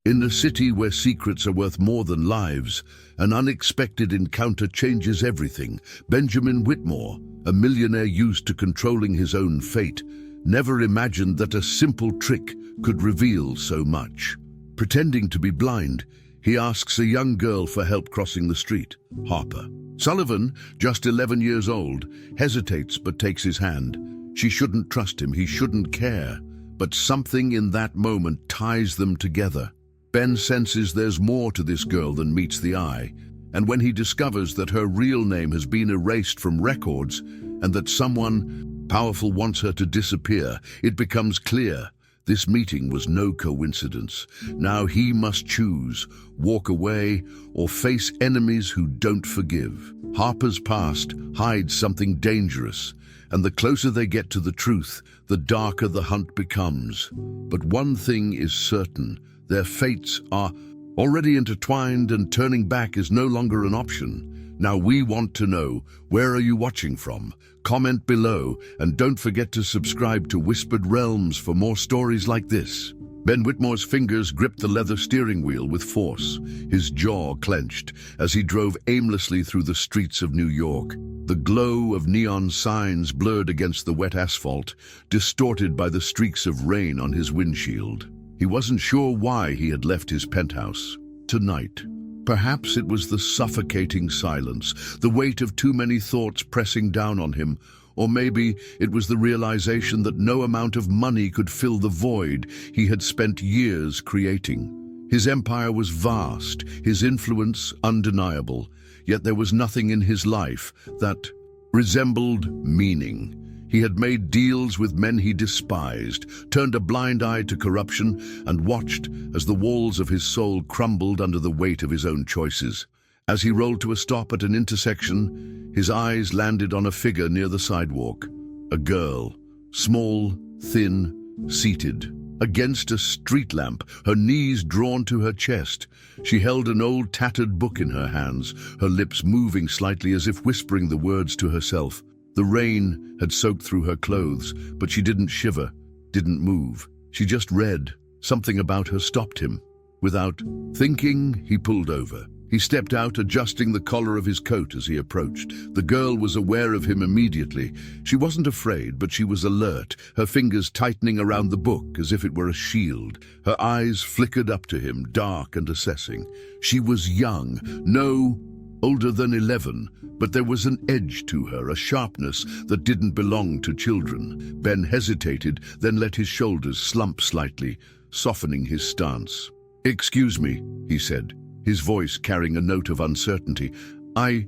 In a city where secrets are worth more than lives, an unexpected encounter changes everything. Benjamin Whitmore, a millionaire used to controlling his own fate, never imagined that a simple trick could reveal so much. Pretending to be blind, he asks a young girl for help crossing the street. Harper Sullivan, just 11 years old, hesitates but takes his hand. She shouldn't trust him, he shouldn't care. But something in that moment ties them together. Ben senses there's more to this girl than meets the eye, and when he discovers that her real name has been erased from records and that someone powerful wants her to disappear, it becomes clear this meeting was no coincidence. Now he must choose, walk away or face enemies who don't forgive. Harper's past hides something dangerous, and the closer they get to the truth, the darker the hunt becomes. But one thing is certain: their fates are already intertwined, and turning back is no longer an option. Now we want to know, where are you watching from? Comment below, and don't forget to subscribe to Whispered Realms for more stories like this. Ben Whitmore's fingers gripped the leather steering wheel with force. His jaw clenched as he drove aimlessly through the streets of New York. The glow of neon signs blurred against the wet asphalt, distorted by the streaks of rain on his windshield. He wasn't sure why he had left his penthouse tonight. Perhaps it was the suffocating silence, the weight of too many thoughts pressing down on him, or maybe it was the realization that no amount of money could fill the void he had spent years creating. His empire was vast, his influence undeniable, yet there was nothing in his life that resembled meaning. He had made deals with men he despised, turned a blind eye to corruption, and watched as the walls of his soul crumbled under the weight of his own choices. As he rolled to a stop at an intersection, his eyes landed on a figure near the sidewalk. A girl, small, thin, seated against a street lamp, her knees drawn to her chest. She held an old tattered book in her hands, her lips moving slightly as if whispering the words to herself. The rain had soaked through her clothes, but she didn't shiver, didn't move. She just read. Something about her stopped him. Without thinking, he pulled over. He stepped out, adjusting the collar of his coat as he approached. The girl was aware of him immediately. She wasn't afraid, but she was alert, her fingers tightening around the book as if it were a shield. Her eyes flickered up to him, dark and assessing. She was young, no older than 11, but there was an edge to her, a sharpness that didn't belong to children. Ben hesitated, then let his shoulders slump slightly, softening his stance. "Excuse me," he said, his voice carrying a note of uncertainty. I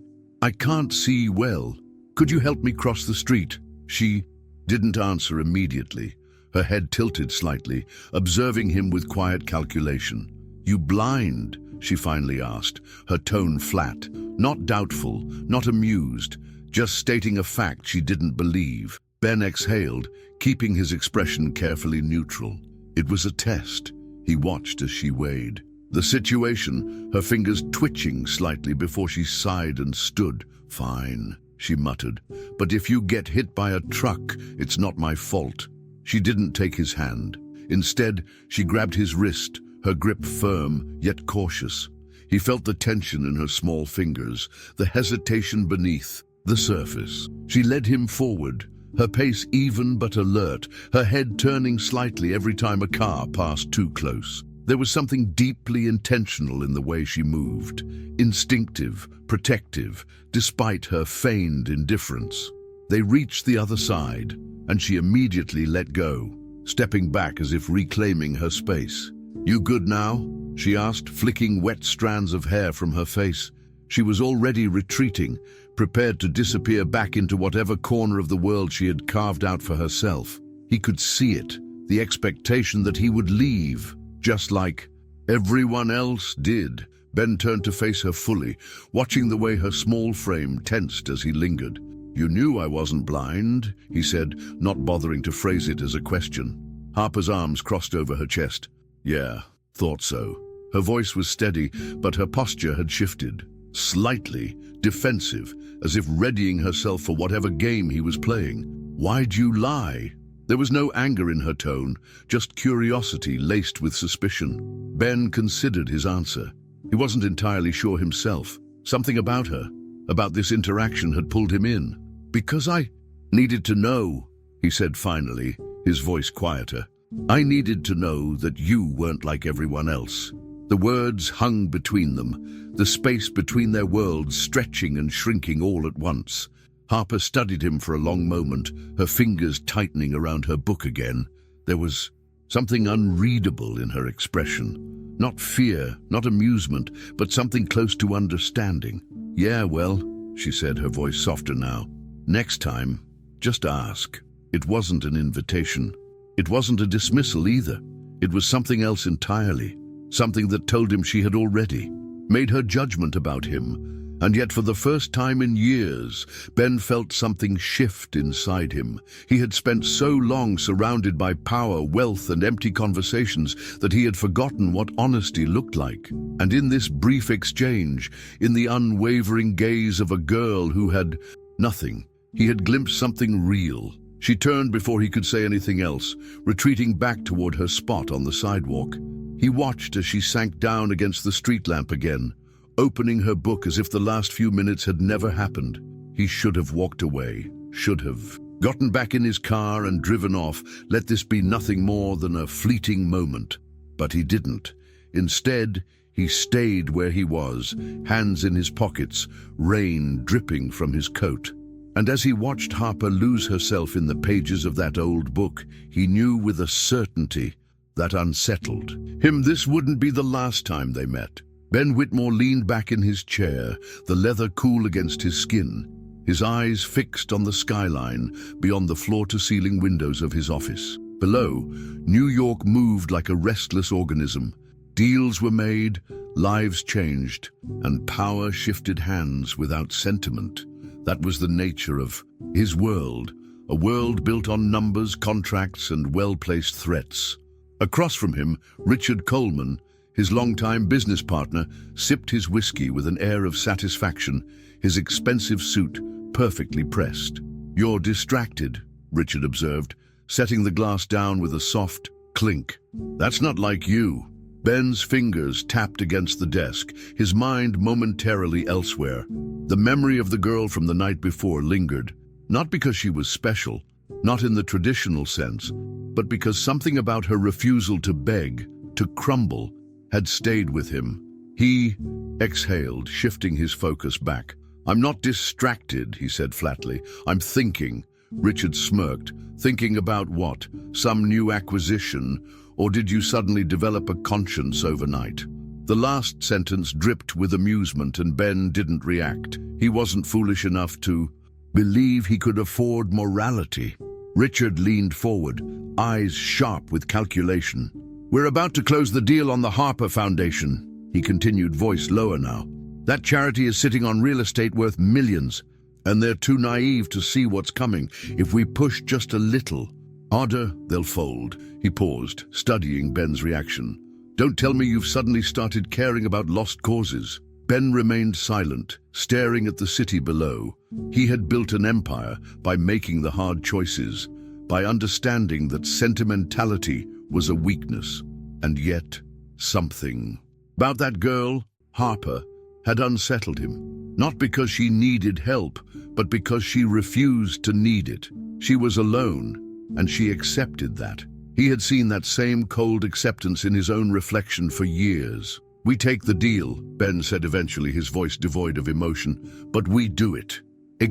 can't see well. Could you help me cross the street?" She didn't answer immediately. Her head tilted slightly, observing him with quiet calculation. "You blind?" she finally asked, her tone flat, not doubtful, not amused, just stating a fact she didn't believe. Ben exhaled, keeping his expression carefully neutral. It was a test. He watched as she weighed the situation, her fingers twitching slightly before she sighed and stood. "Fine," she muttered, "but if you get hit by a truck, it's not my fault." She didn't take his hand. Instead, she grabbed his wrist, her grip firm yet cautious. He felt the tension in her small fingers, the hesitation beneath the surface. She led him forward, her pace even but alert, her head turning slightly every time a car passed too close. There was something deeply intentional in the way she moved, instinctive, protective, despite her feigned indifference. They reached the other side, and she immediately let go, stepping back as if reclaiming her space. "You good now?" she asked, flicking wet strands of hair from her face. She was already retreating, prepared to disappear back into whatever corner of the world she had carved out for herself. He could see it, the expectation that he would leave, just like everyone else did. Ben turned to face her fully, watching the way her small frame tensed as he lingered. "You knew I wasn't blind," he said, not bothering to phrase it as a question. Harper's arms crossed over her chest. "Yeah, thought so." Her voice was steady, but her posture had shifted. Slightly defensive, as if readying herself for whatever game he was playing. "Why'd you lie?" There was no anger in her tone, just curiosity laced with suspicion. Ben considered his answer. He wasn't entirely sure himself. Something about her, about this interaction, had pulled him in. "Because I needed to know," he said finally, his voice quieter. "I needed to know that you weren't like everyone else." The words hung between them, the space between their worlds stretching and shrinking all at once. Harper studied him for a long moment, her fingers tightening around her book again. There was something unreadable in her expression. Not fear, not amusement, but something close to understanding. "Yeah, well," she said, her voice softer now. "Next time, just ask." It wasn't an invitation. It wasn't a dismissal either. It was something else entirely. Something that told him she had already made her judgment about him. And yet for the first time in years, Ben felt something shift inside him. He had spent so long surrounded by power, wealth, and empty conversations that he had forgotten what honesty looked like. And in this brief exchange, in the unwavering gaze of a girl who had nothing, he had glimpsed something real. She turned before he could say anything else, retreating back toward her spot on the sidewalk. He watched as she sank down against the street lamp again, opening her book as if the last few minutes had never happened. He should have walked away, should have gotten back in his car and driven off, let this be nothing more than a fleeting moment. But he didn't. Instead, he stayed where he was, hands in his pockets, rain dripping from his coat. And as he watched Harper lose herself in the pages of that old book, he knew with a certainty that unsettled him this wouldn't be the last time they met. Ben Whitmore leaned back in his chair, the leather cool against his skin, his eyes fixed on the skyline beyond the floor-to-ceiling windows of his office. Below, New York moved like a restless organism. Deals were made, lives changed, and power shifted hands without sentiment. That was the nature of his world, a world built on numbers, contracts, and well-placed threats. Across from him, Richard Coleman, his longtime business partner, sipped his whiskey with an air of satisfaction, his expensive suit perfectly pressed. "You're distracted," Richard observed, setting the glass down with a soft clink. "That's not like you." Ben's fingers tapped against the desk, his mind momentarily elsewhere. The memory of the girl from the night before lingered, not because she was special, not in the traditional sense, but because something about her refusal to beg, to crumble, had stayed with him. He exhaled, shifting his focus back. "I'm not distracted," he said flatly. "I'm thinking." Richard smirked. "Thinking about what? Some new acquisition? Or did you suddenly develop a conscience overnight?" The last sentence dripped with amusement, and Ben didn't react. He wasn't foolish enough to believe he could afford morality. Richard leaned forward, eyes sharp with calculation. "We're about to close the deal on the Harper Foundation," he continued, voice lower now. "That charity is sitting on real estate worth millions, and they're too naive to see what's coming. If we push just a little harder, they'll fold." He paused, studying Ben's reaction. "Don't tell me you've suddenly started caring about lost causes." Ben remained silent, staring at the city below. He had built an empire by making the hard choices, by understanding that sentimentality was a weakness. And yet, something about that girl, Harper, had unsettled him. Not because she needed help, but because she refused to need it. She was alone, and she accepted that. He had seen that same cold acceptance in his own reflection for years. "We take the deal," Ben said eventually, his voice devoid of emotion, "but we do it.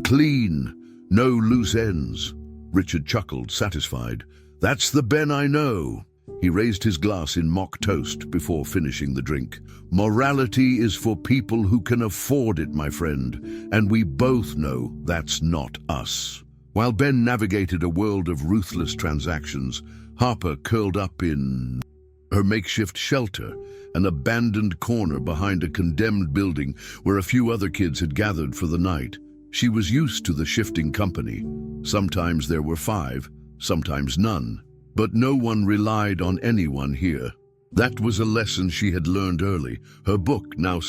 Clean, no loose ends." Richard chuckled, satisfied. "That's the Ben I know." He raised his glass in mock toast before finishing the drink. "Morality is for people who can afford it, my friend, and we both know that's not us." While Ben navigated a world of ruthless transactions, Harper curled up in her makeshift shelter, an abandoned corner behind a condemned building where a few other kids had gathered for the night. She was used to the shifting company. Sometimes there were 5, sometimes none. But no one relied on anyone here. That was a lesson she had learned early. Her book, now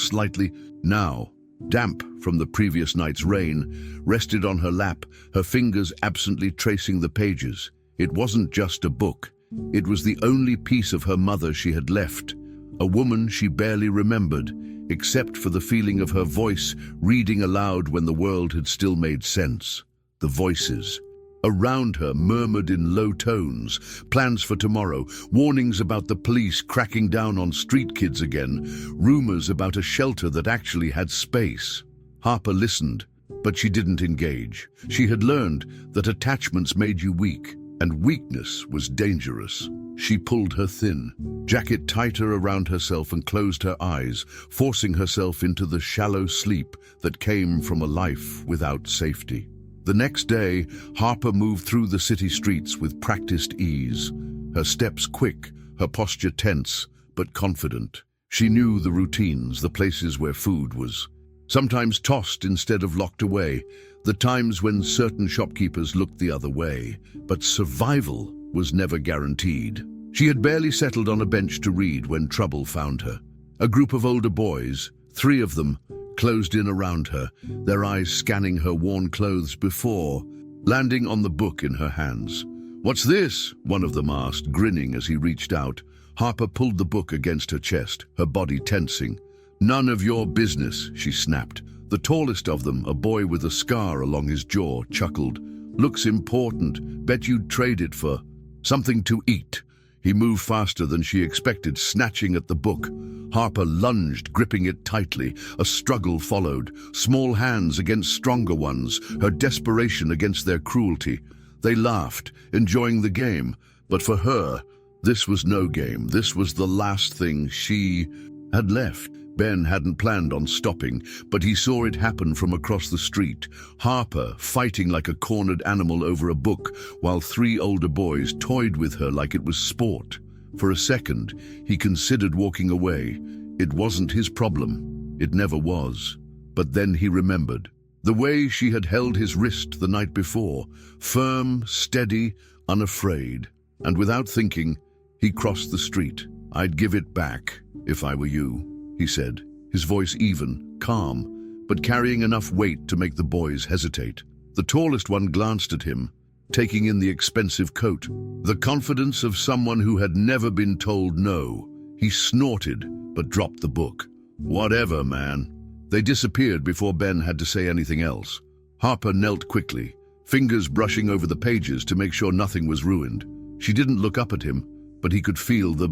damp from the previous night's rain, rested on her lap, her fingers absently tracing the pages. It wasn't just a book. It was the only piece of her mother she had left, a woman she barely remembered, except for the feeling of her voice reading aloud when the world had still made sense. The voices around her murmured in low tones, plans for tomorrow, warnings about the police cracking down on street kids again, rumors about a shelter that actually had space. Harper listened, but she didn't engage. She had learned that attachments made you weak, and weakness was dangerous. She pulled her thin jacket tighter around herself and closed her eyes, forcing herself into the shallow sleep that came from a life without safety. The next day, Harper moved through the city streets with practiced ease, her steps quick, her posture tense, but confident. She knew the routines, the places where food was sometimes tossed instead of locked away, the times when certain shopkeepers looked the other way, but survival was never guaranteed. She had barely settled on a bench to read when trouble found her. A group of older boys, 3 of them, closed in around her, their eyes scanning her worn clothes before landing on the book in her hands. "What's this?" one of them asked, grinning as he reached out. Harper pulled the book against her chest, her body tensing. "None of your business," she snapped. The tallest of them, a boy with a scar along his jaw, chuckled. "Looks important. Bet you'd trade it for something to eat." He moved faster than she expected, snatching at the book. Harper lunged, gripping it tightly. A struggle followed, small hands against stronger ones, her desperation against their cruelty. They laughed, enjoying the game, but for her, this was no game. This was the last thing she had left. Ben hadn't planned on stopping, but he saw it happen from across the street. Harper fighting like a cornered animal over a book, while 3 older boys toyed with her like it was sport. For a second, he considered walking away. It wasn't his problem. It never was. But then he remembered the way she had held his wrist the night before, firm, steady, unafraid. And without thinking, he crossed the street. "I'd give it back if I were you," he said, his voice even, calm, but carrying enough weight to make the boys hesitate. The tallest one glanced at him, taking in the expensive coat, the confidence of someone who had never been told no. He snorted, but dropped the book. "Whatever, man." They disappeared before Ben had to say anything else. Harper knelt quickly, fingers brushing over the pages to make sure nothing was ruined. She didn't look up at him, but he could feel the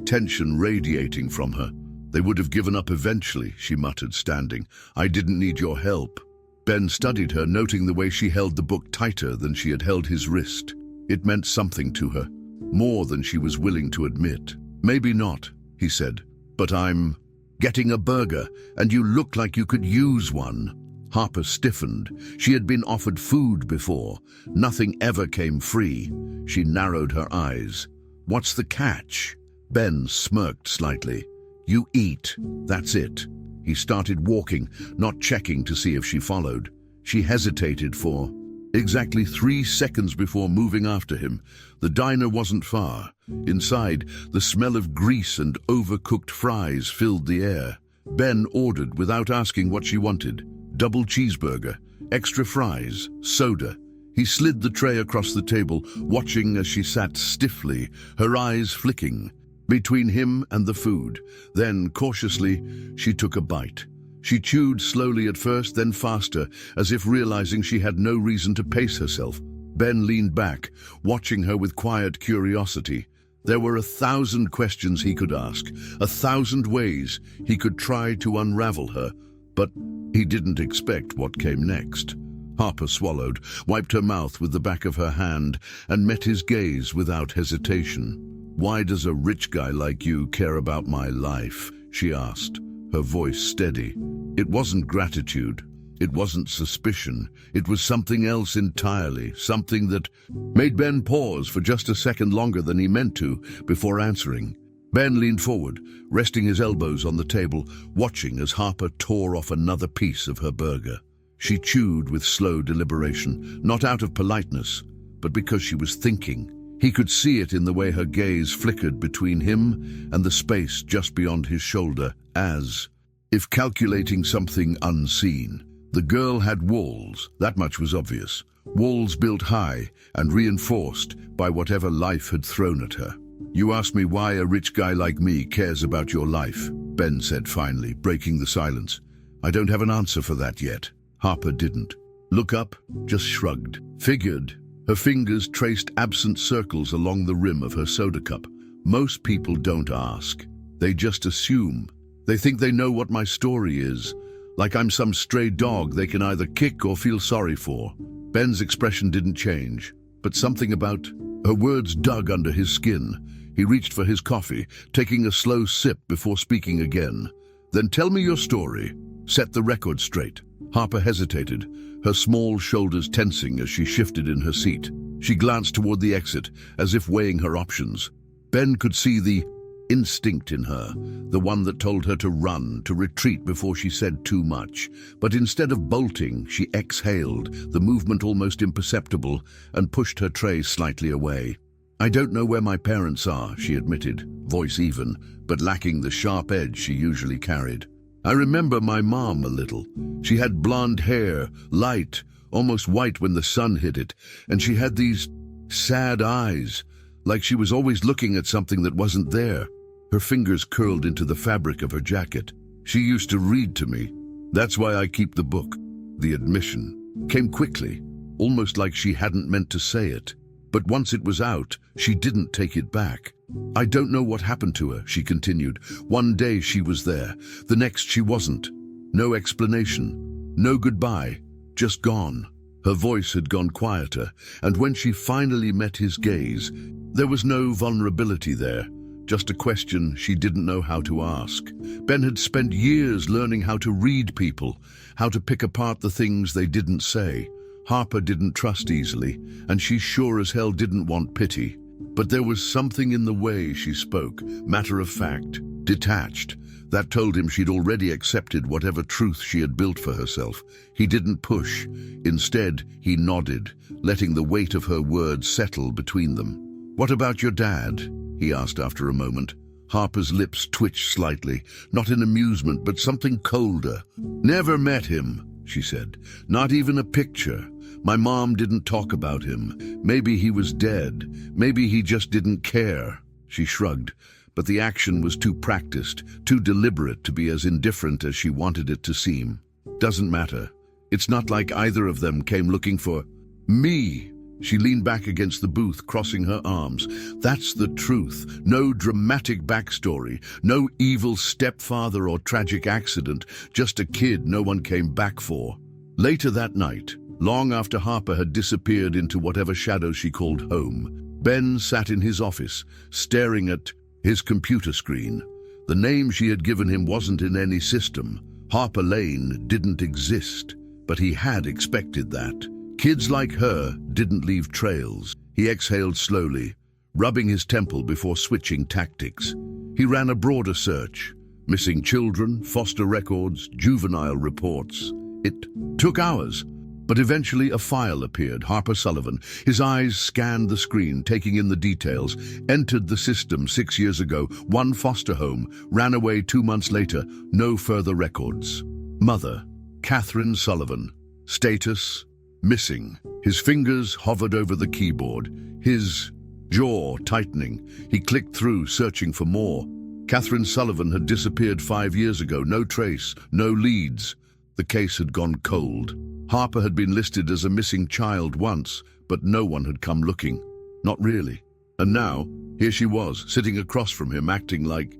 tension radiating from her. "They would have given up eventually," she muttered, standing. "I didn't need your help." Ben studied her, noting the way she held the book tighter than she had held his wrist. It meant something to her, more than she was willing to admit. "Maybe not," he said, "but I'm getting a burger, and you look like you could use one." Harper stiffened. She had been offered food before. Nothing ever came free. She narrowed her eyes. "What's the catch?" Ben smirked slightly. "You eat, that's it." He started walking, not checking to see if she followed. She hesitated for exactly 3 seconds before moving after him. The diner wasn't far. Inside, the smell of grease and overcooked fries filled the air. Ben ordered without asking what she wanted. Double cheeseburger, extra fries, soda. He slid the tray across the table, watching as she sat stiffly, her eyes flicking between him and the food. Then, cautiously, she took a bite. She chewed slowly at first, then faster, as if realizing she had no reason to pace herself. Ben leaned back, watching her with quiet curiosity. There were 1,000 questions he could ask, 1,000 ways he could try to unravel her, but he didn't expect what came next. Harper swallowed, wiped her mouth with the back of her hand, and met his gaze without hesitation. "Why does a rich guy like you care about my life?" she asked, her voice steady. It wasn't gratitude. It wasn't suspicion. It was something else entirely, something that made Ben pause for just a second longer than he meant to before answering. Ben leaned forward, resting his elbows on the table, watching as Harper tore off another piece of her burger. She chewed with slow deliberation, not out of politeness, but because she was thinking. He could see it in the way her gaze flickered between him and the space just beyond his shoulder, as if calculating something unseen. The girl had walls, that much was obvious. walls built high and reinforced by whatever life had thrown at her. "You ask me why a rich guy like me cares about your life," Ben said finally, breaking the silence. "I don't have an answer for that yet." Harper didn't look up, just shrugged. "Figured." Her fingers traced absent circles along the rim of her soda cup. "Most people don't ask. They just assume. They think they know what my story is, like I'm some stray dog they can either kick or feel sorry for." Ben's expression didn't change, but something about her words dug under his skin. He reached for his coffee, taking a slow sip before speaking again. "Then tell me your story. Set the record straight." Harper hesitated, her small shoulders tensing as she shifted in her seat. She glanced toward the exit, as if weighing her options. Ben could see the instinct in her, the one that told her to run, to retreat before she said too much. But instead of bolting, she exhaled, the movement almost imperceptible, and pushed her tray slightly away. "I don't know where my parents are," she admitted, voice even, but lacking the sharp edge she usually carried. "I remember my mom a little. She had blonde hair, light, almost white when the sun hit it, and she had these sad eyes, like she was always looking at something that wasn't there." Her fingers curled into the fabric of her jacket. "She used to read to me. That's why I keep the book." The admission came quickly, almost like she hadn't meant to say it. But once it was out, she didn't take it back. "I don't know what happened to her," she continued. "One day she was there, the next she wasn't. No explanation, no goodbye, just gone." Her voice had gone quieter, and when she finally met his gaze, there was no vulnerability there, just a question she didn't know how to ask. Ben had spent years learning how to read people, how to pick apart the things they didn't say. Harper didn't trust easily, and she sure as hell didn't want pity. But there was something in the way she spoke, matter of fact, detached, that told him she'd already accepted whatever truth she had built for herself. He didn't push. Instead, he nodded, letting the weight of her words settle between them. "What about your dad?" he asked after a moment. Harper's lips twitched slightly, not in amusement, but something colder. "Never met him," she said. "Not even a picture. My mom didn't talk about him. Maybe he was dead. Maybe he just didn't care." She shrugged, but the action was too practiced, too deliberate to be as indifferent as she wanted it to seem. "Doesn't matter. It's not like either of them came looking for me." She leaned back against the booth, crossing her arms. "That's the truth. No dramatic backstory, no evil stepfather or tragic accident, just a kid no one came back for." Later that night, long after Harper had disappeared into whatever shadow she called home, Ben sat in his office, staring at his computer screen. The name she had given him wasn't in any system. Harper Lane didn't exist, but he had expected that. Kids like her didn't leave trails. He exhaled slowly, rubbing his temple before switching tactics. He ran a broader search. Missing children, foster records, juvenile reports. It took hours, but eventually a file appeared. Harper Sullivan. His eyes scanned the screen, taking in the details. Entered the system 6 years ago. One foster home. Ran away 2 months later. No further records. Mother, Catherine Sullivan. Status, missing. His fingers hovered over the keyboard, his jaw tightening. He clicked through, searching for more. Catherine Sullivan had disappeared 5 years ago. No trace, no leads. The case had gone cold. Harper had been listed as a missing child once, but no one had come looking. Not really. And now, here she was, sitting across from him, acting like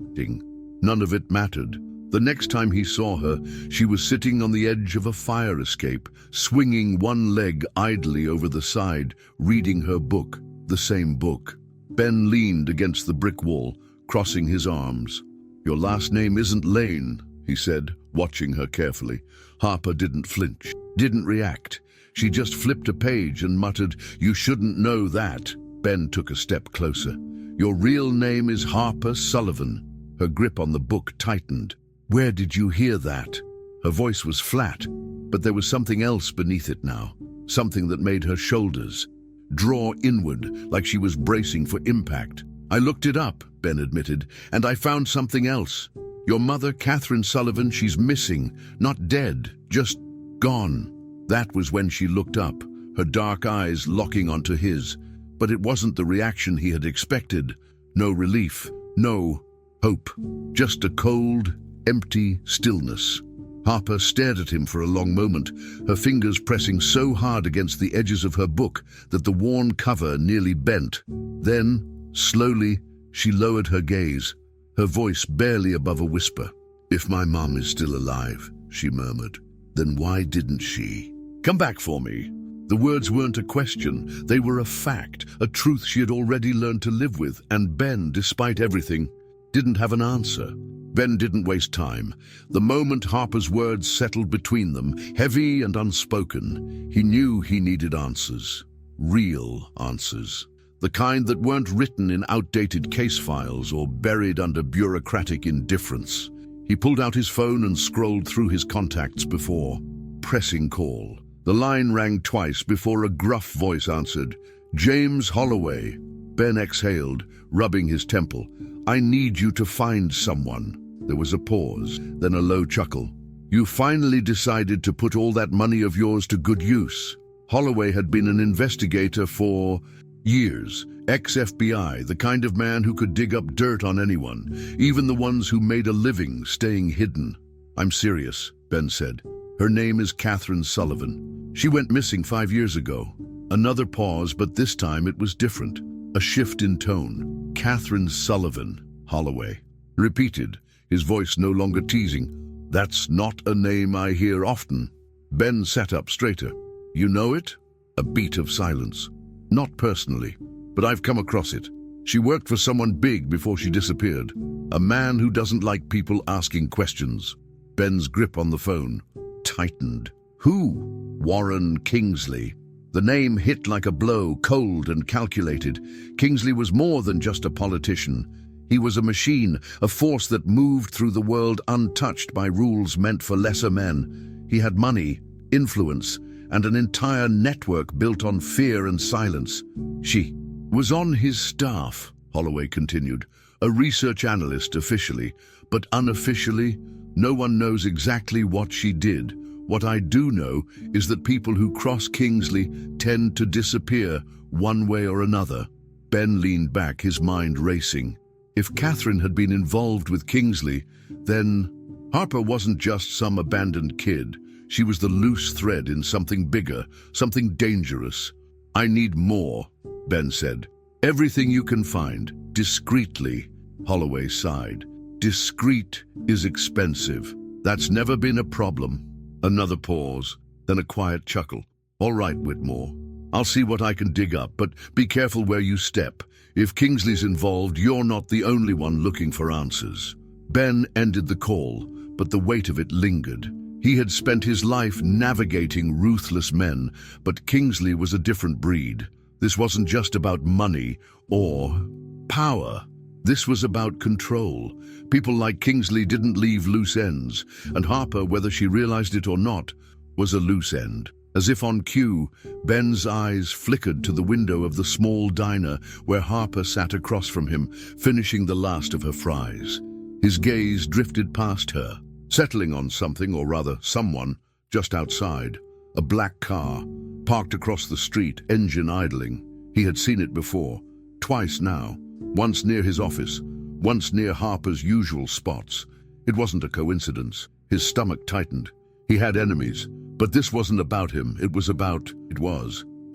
none of it mattered. The next time he saw her, she was sitting on the edge of a fire escape, swinging one leg idly over the side, reading her book, the same book. Ben leaned against the brick wall, crossing his arms. "Your last name isn't Lane," he said, watching her carefully. Harper didn't flinch, didn't react. She just flipped a page and muttered, "You shouldn't know that." Ben took a step closer. "Your real name is Harper Sullivan." Her grip on the book tightened. "Where did you hear that?" Her voice was flat, but there was something else beneath it now, something that made her shoulders draw inward, like she was bracing for impact. "I looked it up," Ben admitted, "and I found something else. Your mother, Catherine Sullivan, she's missing, not dead, just gone." That was when she looked up, her dark eyes locking onto his. But it wasn't the reaction he had expected. No relief, no hope, just a cold, empty stillness. Harper stared at him for a long moment, her fingers pressing so hard against the edges of her book that the worn cover nearly bent. Then, slowly, she lowered her gaze, her voice barely above a whisper. "If my mom is still alive," she murmured, "then why didn't she come back for me?" The words weren't a question, they were a fact, a truth she had already learned to live with, and Ben, despite everything, didn't have an answer. Ben didn't waste time. The moment Harper's words settled between them, heavy and unspoken, he knew he needed answers. Real answers. The kind that weren't written in outdated case files or buried under bureaucratic indifference. He pulled out his phone and scrolled through his contacts before pressing call. The line rang twice before a gruff voice answered. "James Holloway." Ben exhaled, rubbing his temple. "I need you to find someone." There was a pause, then a low chuckle. "You finally decided to put all that money of yours to good use." Holloway had been an investigator for years, ex-FBI, the kind of man who could dig up dirt on anyone, even the ones who made a living staying hidden. "I'm serious," Ben said. "Her name is Harper Sullivan. She went missing 5 years ago." Another pause, but this time it was different. A shift in tone. "Harper Sullivan," Holloway repeated, his voice no longer teasing. "That's not a name I hear often." Ben sat up straighter. "You know it?" A beat of silence. "Not personally, but I've come across it. She worked for someone big before she disappeared. A man who doesn't like people asking questions." Ben's grip on the phone tightened. "Who?" "Warren Kingsley." The name hit like a blow, cold and calculated. Kingsley was more than just a politician. He was a machine, a force that moved through the world untouched by rules meant for lesser men. He had money, influence, and an entire network built on fear and silence. "She was on his staff," Holloway continued, "a research analyst officially, but unofficially, no one knows exactly what she did. What I do know is that people who cross Kingsley tend to disappear one way or another." Ben leaned back, his mind racing. If Catherine had been involved with Kingsley, then Harper wasn't just some abandoned kid. She was the loose thread in something bigger, something dangerous. "I need more," Ben said. "Everything you can find, discreetly." Holloway sighed. "Discreet is expensive. That's never been a problem." Another pause, then a quiet chuckle. "All right, Whitmore. I'll see what I can dig up, but be careful where you step. If Kingsley's involved, you're not the only one looking for answers." Ben ended the call, but the weight of it lingered. He had spent his life navigating ruthless men, but Kingsley was a different breed. This wasn't just about money or power. This was about control. People like Kingsley didn't leave loose ends, and Harper, whether she realized it or not, was a loose end. As if on cue, Ben's eyes flickered to the window of the small diner where Harper sat across from him, finishing the last of her fries. His gaze drifted past her, settling on something, or rather someone, just outside. A black car, parked across the street, engine idling. He had seen it before, twice now, once near his office, once near Harper's usual spots. It wasn't a coincidence. His stomach tightened. He had enemies, but this wasn't about him. It was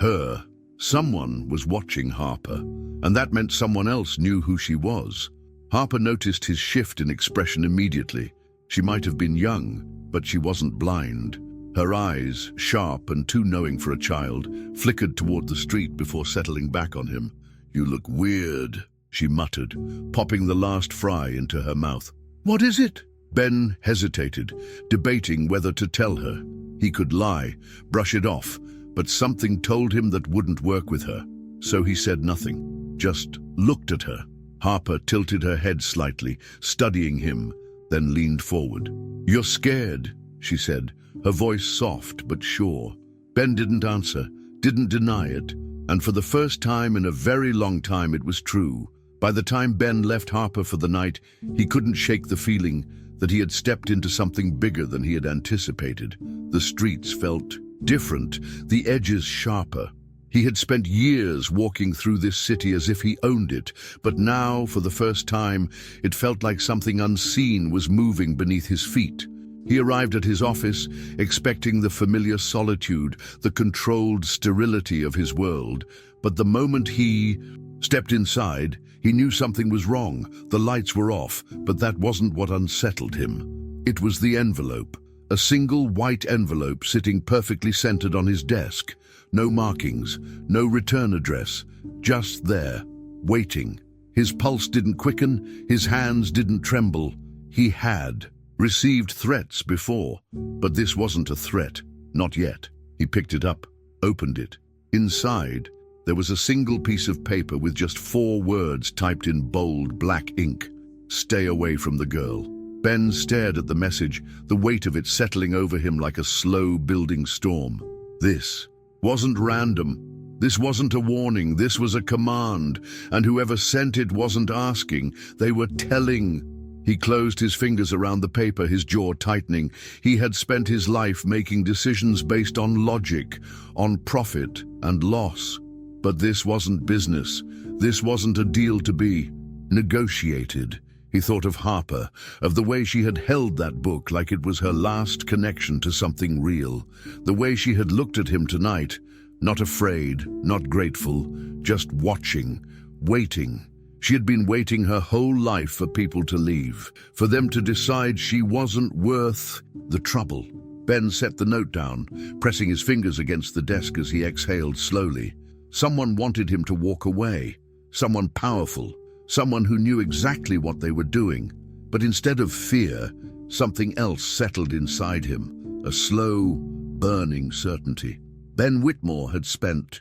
her. Someone was watching Harper, and that meant someone else knew who she was. Harper noticed his shift in expression immediately. She might have been young, but she wasn't blind. Her eyes, sharp and too knowing for a child, flickered toward the street before settling back on him. "You look weird," she muttered, popping the last fry into her mouth. "What is it?" Ben hesitated, debating whether to tell her. He could lie, brush it off, but something told him that wouldn't work with her. So he said nothing, just looked at her. Harper tilted her head slightly, studying him, then leaned forward. "You're scared," she said, her voice soft but sure. Ben didn't answer, didn't deny it, and for the first time in a very long time it was true. By the time Ben left Harper for the night, he couldn't shake the feeling that he had stepped into something bigger than he had anticipated. The streets felt Different, the edges sharper. He had spent years walking through this city as if he owned it, but now, for the first time, it felt like something unseen was moving beneath his feet. He arrived at his office, expecting the familiar solitude, the controlled sterility of his world. But the moment he stepped inside, he knew something was wrong. The lights were off, but that wasn't what unsettled him. It was the envelope. A single white envelope sitting perfectly centered on his desk. No markings, no return address, just there, waiting. His pulse didn't quicken, his hands didn't tremble. He had received threats before, but this wasn't a threat, not yet. He picked it up, opened it. Inside, there was a single piece of paper with just 4 words typed in bold black ink. Stay away from the girl. Ben stared at the message, the weight of it settling over him like a slow building storm. This wasn't random. This wasn't a warning. This was a command. And whoever sent it wasn't asking. They were telling. He closed his fingers around the paper, his jaw tightening. He had spent his life making decisions based on logic, on profit and loss. But this wasn't business. This wasn't a deal to be negotiated. He thought of Harper, of the way she had held that book like it was her last connection to something real. The way she had looked at him tonight, not afraid, not grateful, just watching, waiting. She had been waiting her whole life for people to leave, for them to decide she wasn't worth the trouble. Ben set the note down, pressing his fingers against the desk as he exhaled slowly. Someone wanted him to walk away, someone powerful, someone who knew exactly what they were doing. But instead of fear, something else settled inside him, a slow, burning certainty. Ben Whitmore had spent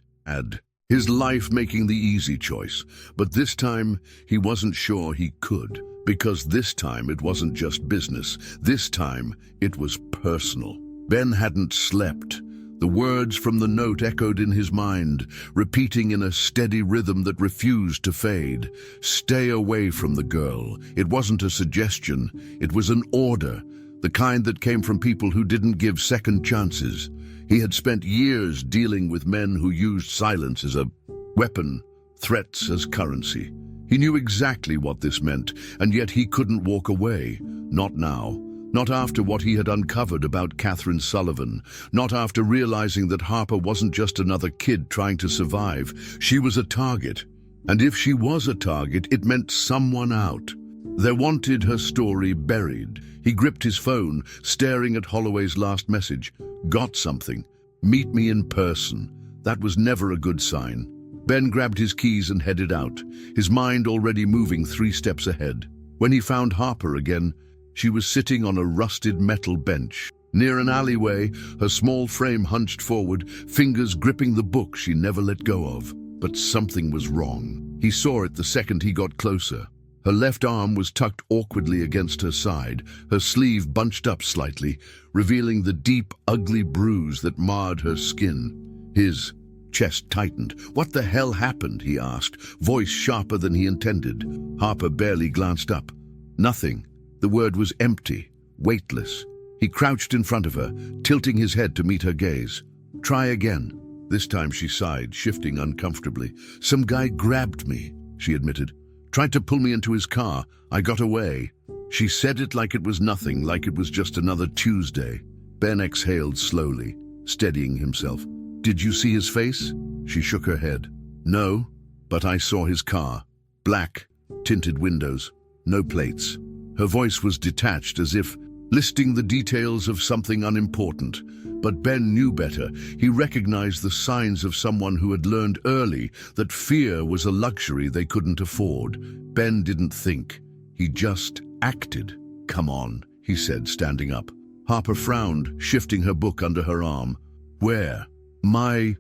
his life making the easy choice, but this time he wasn't sure he could, because this time it wasn't just business. This time it was personal. Ben hadn't slept. The words from the note echoed in his mind, repeating in a steady rhythm that refused to fade. Stay away from the girl. It wasn't a suggestion, it was an order, the kind that came from people who didn't give second chances. He had spent years dealing with men who used silence as a weapon, threats as currency. He knew exactly what this meant, and yet he couldn't walk away. Not now. Not after what he had uncovered about Harper Sullivan. Not after realizing that Harper wasn't just another kid trying to survive. She was a target. And if she was a target, it meant someone out. They wanted her story buried. He gripped his phone, staring at Holloway's last message. Got something. Meet me in person. That was never a good sign. Ben grabbed his keys and headed out, his mind already moving 3 steps ahead. When he found Harper again, she was sitting on a rusted metal bench. Near an alleyway, her small frame hunched forward, fingers gripping the book she never let go of. But something was wrong. He saw it the second he got closer. Her left arm was tucked awkwardly against her side, her sleeve bunched up slightly, revealing the deep, ugly bruise that marred her skin. His chest tightened. What the hell happened? He asked, voice sharper than he intended. Harper barely glanced up. Nothing. The word was empty, weightless. He crouched in front of her, tilting his head to meet her gaze. Try again. This time she sighed, shifting uncomfortably. Some guy grabbed me, she admitted. Tried to pull me into his car. I got away. She said it like it was nothing, like it was just another Tuesday. Ben exhaled slowly, steadying himself. Did you see his face? She shook her head. No, but I saw his car. Black, tinted windows, no plates. Her voice was detached, as if listing the details of something unimportant. But Ben knew better. He recognized the signs of someone who had learned early that fear was a luxury they couldn't afford. Ben didn't think. He just acted. Come on, he said, standing up. Harper frowned, shifting her book under her arm. Where? My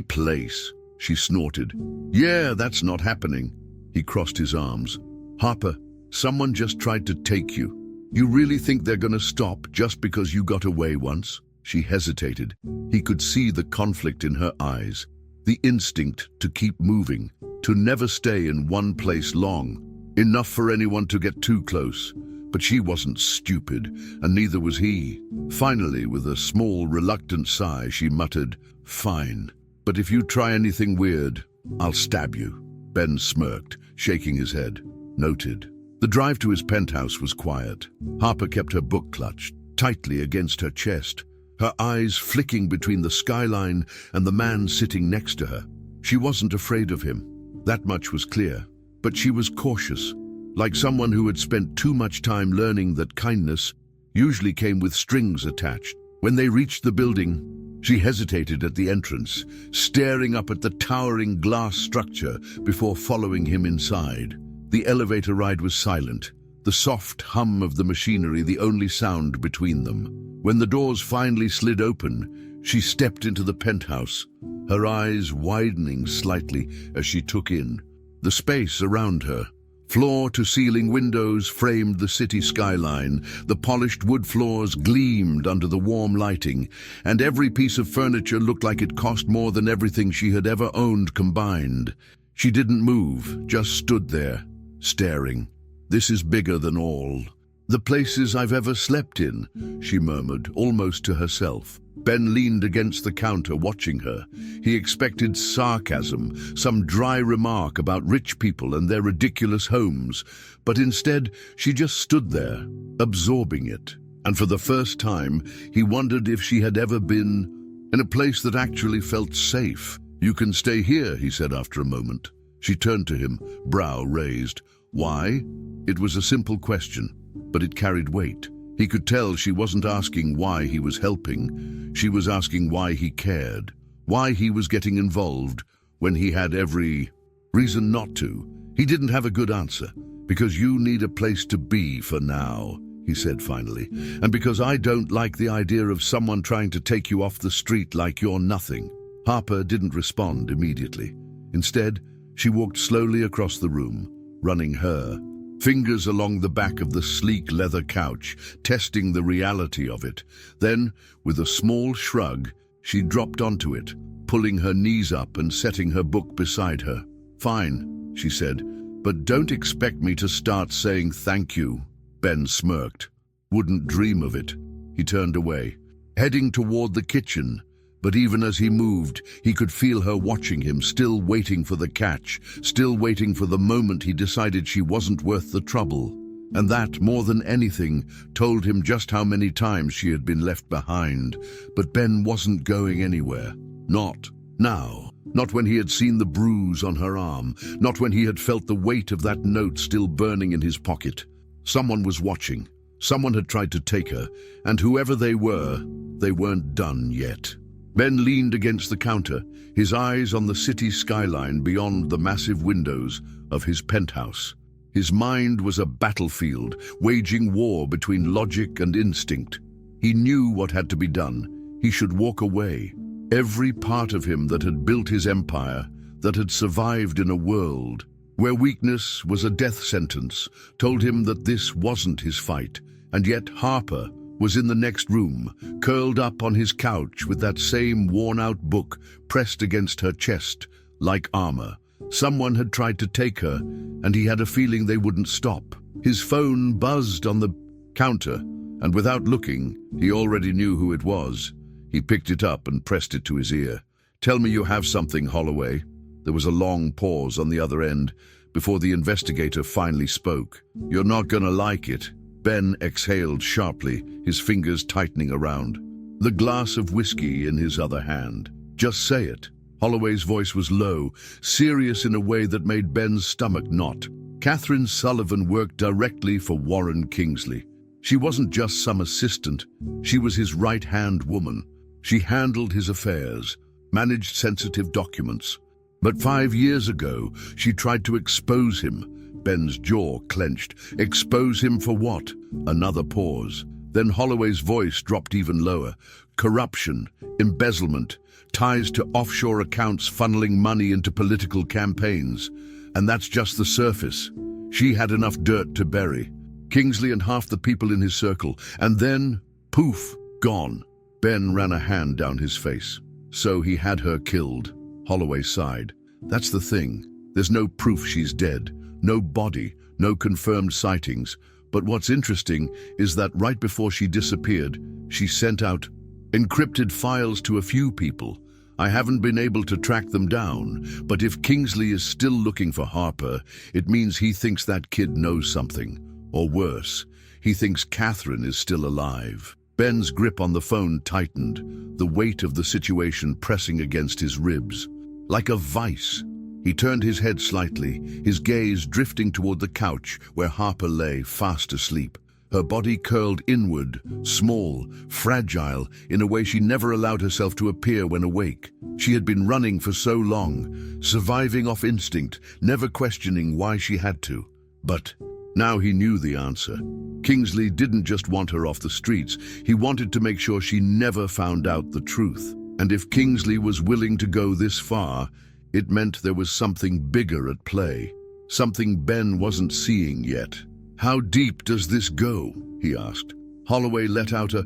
place, she snorted. Yeah, that's not happening. He crossed his arms. Harper, someone just tried to take you. You really think they're gonna stop just because you got away once? She hesitated. He could see the conflict in her eyes, the instinct to keep moving, to never stay in one place long, enough for anyone to get too close. But she wasn't stupid, and neither was he. Finally, with a small, reluctant sigh, she muttered, "Fine, but if you try anything weird, I'll stab you." Ben smirked, shaking his head. Noted. The drive to his penthouse was quiet. Harper kept her book clutched tightly against her chest, her eyes flicking between the skyline and the man sitting next to her. She wasn't afraid of him. That much was clear. But she was cautious, like someone who had spent too much time learning that kindness usually came with strings attached. When they reached the building, she hesitated at the entrance, staring up at the towering glass structure before following him inside. The elevator ride was silent, the soft hum of the machinery the only sound between them. When the doors finally slid open, she stepped into the penthouse, her eyes widening slightly as she took in the space around her. Floor-to-ceiling windows framed the city skyline, the polished wood floors gleamed under the warm lighting, and every piece of furniture looked like it cost more than everything she had ever owned combined. She didn't move, just stood there, staring. "This is bigger than all the places I've ever slept in," she murmured, almost to herself. Ben leaned against the counter, watching her. He expected sarcasm, some dry remark about rich people and their ridiculous homes, but instead she just stood there, absorbing it. And for the first time, he wondered if she had ever been in a place that actually felt safe. "You can stay here," he said after a moment. She turned to him, brow raised. Why? It was a simple question, but it carried weight. He could tell she wasn't asking why he was helping. She was asking why he cared, why he was getting involved when he had every reason not to. He didn't have a good answer. "Because you need a place to be for now," he said finally. "And because I don't like the idea of someone trying to take you off the street like you're nothing." Harper didn't respond immediately. Instead, she walked slowly across the room, running her fingers along the back of the sleek leather couch, testing the reality of it. Then, with a small shrug, she dropped onto it, pulling her knees up and setting her book beside her. "Fine," she said, "but don't expect me to start saying thank you." Ben smirked. "Wouldn't dream of it." He turned away, heading toward the kitchen. But even as he moved, he could feel her watching him, still waiting for the catch, still waiting for the moment he decided she wasn't worth the trouble. And that, more than anything, told him just how many times she had been left behind. But Ben wasn't going anywhere. Not now. Not when he had seen the bruise on her arm. Not when he had felt the weight of that note still burning in his pocket. Someone was watching. Someone had tried to take her, and whoever they weren't done yet. Ben leaned against the counter, his eyes on the city skyline beyond the massive windows of his penthouse. His mind was a battlefield, waging war between logic and instinct. He knew what had to be done. He should walk away. Every part of him that had built his empire, that had survived in a world where weakness was a death sentence, told him that this wasn't his fight. And yet Harper was in the next room, curled up on his couch with that same worn-out book pressed against her chest, like armor. Someone had tried to take her, and he had a feeling they wouldn't stop. His phone buzzed on the counter, and without looking, he already knew who it was. He picked it up and pressed it to his ear. "Tell me you have something, Holloway." There was a long pause on the other end before the investigator finally spoke. "You're not gonna like it." Ben exhaled sharply, his fingers tightening around the glass of whiskey in his other hand. "Just say it." Holloway's voice was low, serious in a way that made Ben's stomach knot. Harper Sullivan worked directly for Warren Kingsley. She wasn't just some assistant, she was his right-hand woman. She handled his affairs, managed sensitive documents. But 5 years ago, she tried to expose him. Ben's jaw clenched. Expose him for what? Another pause. Then Holloway's voice dropped even lower. Corruption, embezzlement, ties to offshore accounts funneling money into political campaigns. And that's just the surface. She had enough dirt to bury. Kingsley and half the people in his circle. And then, poof, gone. Ben ran a hand down his face. So he had her killed. Holloway sighed. That's the thing. There's no proof she's dead. No body, no confirmed sightings. But what's interesting is that right before she disappeared, she sent out encrypted files to a few people. I haven't been able to track them down, but if Kingsley is still looking for Harper, it means he thinks that kid knows something. Or worse, he thinks Catherine is still alive. Ben's grip on the phone tightened, the weight of the situation pressing against his ribs. Like a vice, he turned his head slightly, his gaze drifting toward the couch where Harper lay fast asleep. Her body curled inward, small, fragile, in a way she never allowed herself to appear when awake. She had been running for so long, surviving off instinct, never questioning why she had to. But now he knew the answer. Kingsley didn't just want her off the streets, he wanted to make sure she never found out the truth. And if Kingsley was willing to go this far, it meant there was something bigger at play, something Ben wasn't seeing yet. "How deep does this go?" he asked. Holloway let out a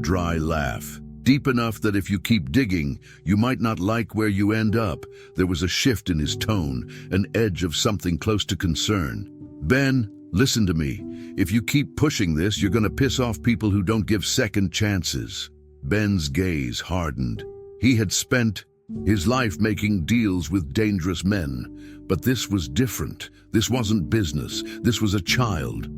dry laugh. "Deep enough that if you keep digging, you might not like where you end up." There was a shift in his tone, an edge of something close to concern. "Ben, listen to me. If you keep pushing this, you're going to piss off people who don't give second chances." Ben's gaze hardened. He had spent his life making deals with dangerous men, but this was different. This wasn't business. This was a child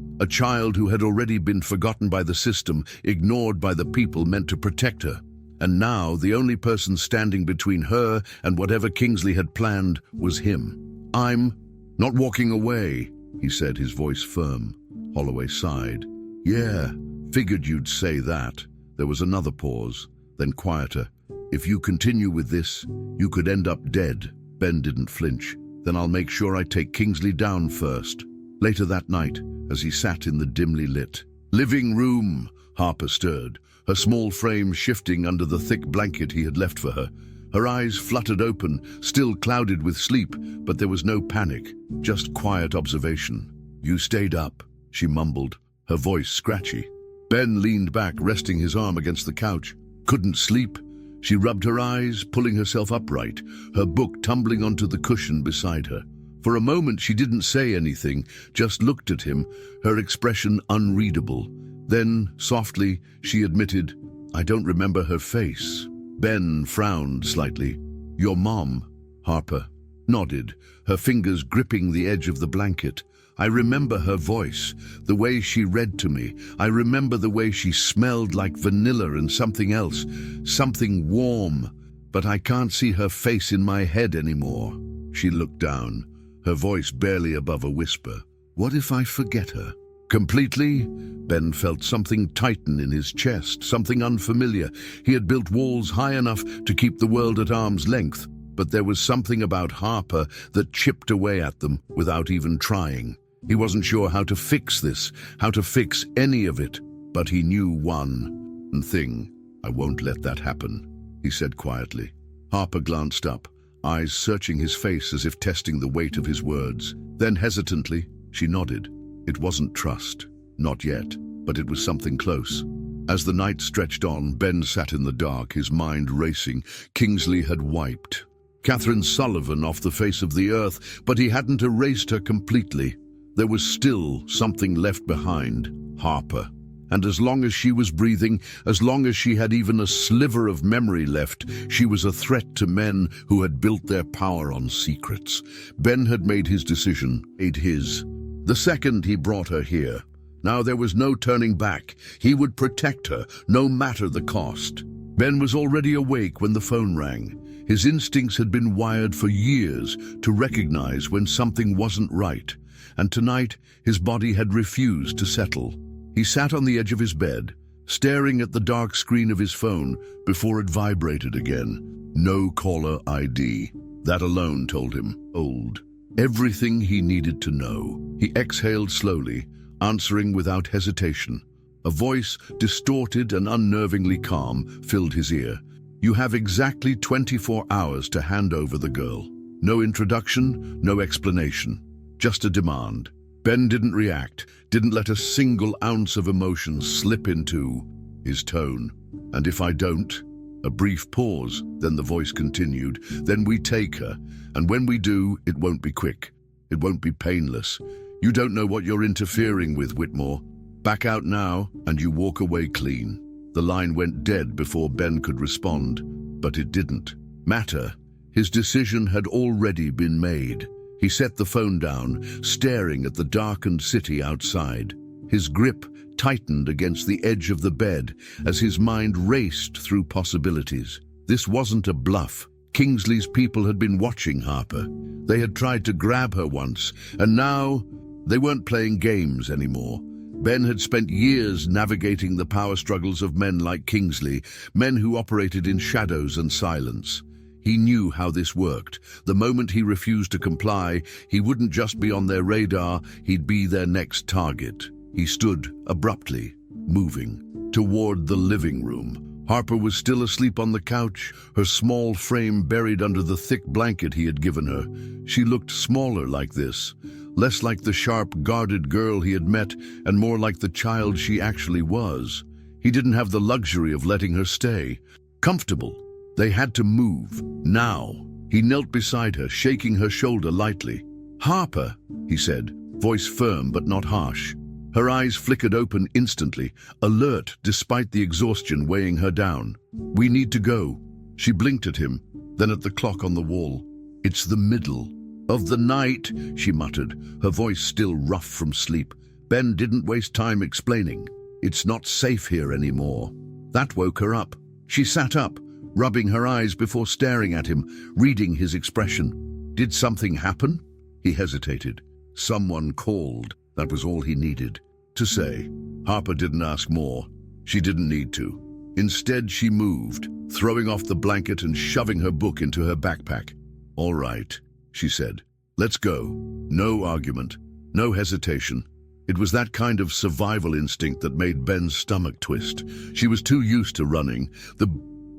who had already been forgotten by the system, ignored by the people meant to protect her. And now the only person standing between her and whatever Kingsley had planned was him. "I'm not walking away," he said, his voice firm. Holloway sighed. "Yeah, figured you'd say that." There was another pause, then quieter. "If you continue with this, you could end up dead." Ben didn't flinch. "Then I'll make sure I take Kingsley down first." Later that night, as he sat in the dimly lit living room, Harper stirred, her small frame shifting under the thick blanket he had left for her. Her eyes fluttered open, still clouded with sleep, but there was no panic, just quiet observation. "You stayed up," she mumbled, her voice scratchy. Ben leaned back, resting his arm against the couch. "Couldn't sleep?" She rubbed her eyes, pulling herself upright, her book tumbling onto the cushion beside her. For a moment she didn't say anything, just looked at him, her expression unreadable. Then, softly, she admitted, "I don't remember her face." Ben frowned slightly. "Your mom," Harper nodded, her fingers gripping the edge of the blanket. "I remember her voice, the way she read to me. I remember the way she smelled like vanilla and something else, something warm. But I can't see her face in my head anymore." She looked down, her voice barely above a whisper. "What if I forget her?" Completely? Ben felt something tighten in his chest, something unfamiliar. He had built walls high enough to keep the world at arm's length, but there was something about Harper that chipped away at them without even trying. He wasn't sure how to fix this, how to fix any of it, but he knew one thing. "I won't let that happen," he said quietly. Harper glanced up, eyes searching his face as if testing the weight of his words. Then hesitantly, she nodded. It wasn't trust, not yet, but it was something close. As the night stretched on, Ben sat in the dark, his mind racing. Kingsley had wiped Harper Sullivan off the face of the earth, but he hadn't erased her completely. There was still something left behind, Harper. And as long as she was breathing, as long as she had even a sliver of memory left, she was a threat to men who had built their power on secrets. Ben had made his decision, the second he brought her here. Now there was no turning back. He would protect her, no matter the cost. Ben was already awake when the phone rang. His instincts had been wired for years to recognize when something wasn't right. And tonight, his body had refused to settle. He sat on the edge of his bed, staring at the dark screen of his phone before it vibrated again. No caller ID. That alone told him, old. Everything he needed to know. He exhaled slowly, answering without hesitation. A voice, distorted and unnervingly calm, filled his ear. "You have exactly 24 hours to hand over the girl. No introduction, no explanation. Just a demand." Ben didn't react, didn't let a single ounce of emotion slip into his tone. "And if I don't?" A brief pause, then the voice continued. "Then we take her, and when we do, it won't be quick. It won't be painless. You don't know what you're interfering with, Whitmore. Back out now, and you walk away clean." The line went dead before Ben could respond, but it didn't matter. His decision had already been made. He set the phone down, staring at the darkened city outside. His grip tightened against the edge of the bed as his mind raced through possibilities. This wasn't a bluff. Kingsley's people had been watching Harper. They had tried to grab her once, and now they weren't playing games anymore. Ben had spent years navigating the power struggles of men like Kingsley, men who operated in shadows and silence. He knew how this worked. The moment he refused to comply, he wouldn't just be on their radar, he'd be their next target. He stood abruptly, moving toward the living room. Harper was still asleep on the couch, her small frame buried under the thick blanket he had given her. She looked smaller like this, less like the sharp, guarded girl he had met, and more like the child she actually was. He didn't have the luxury of letting her stay comfortable. They had to move, now. He knelt beside her, shaking her shoulder lightly. "Harper," he said, voice firm but not harsh. Her eyes flickered open instantly, alert despite the exhaustion weighing her down. "We need to go." She blinked at him, then at the clock on the wall. "It's the middle of the night," she muttered, her voice still rough from sleep. Ben didn't waste time explaining. "It's not safe here anymore." That woke her up. She sat up, rubbing her eyes before staring at him, reading his expression. Did something happen? He hesitated. Someone called. That was all he needed to say. Harper didn't ask more. She didn't need to. Instead, she moved, throwing off the blanket and shoving her book into her backpack. "All right," she said. "Let's go." No argument, no hesitation. It was that kind of survival instinct that made Ben's stomach twist. She was too used to running. The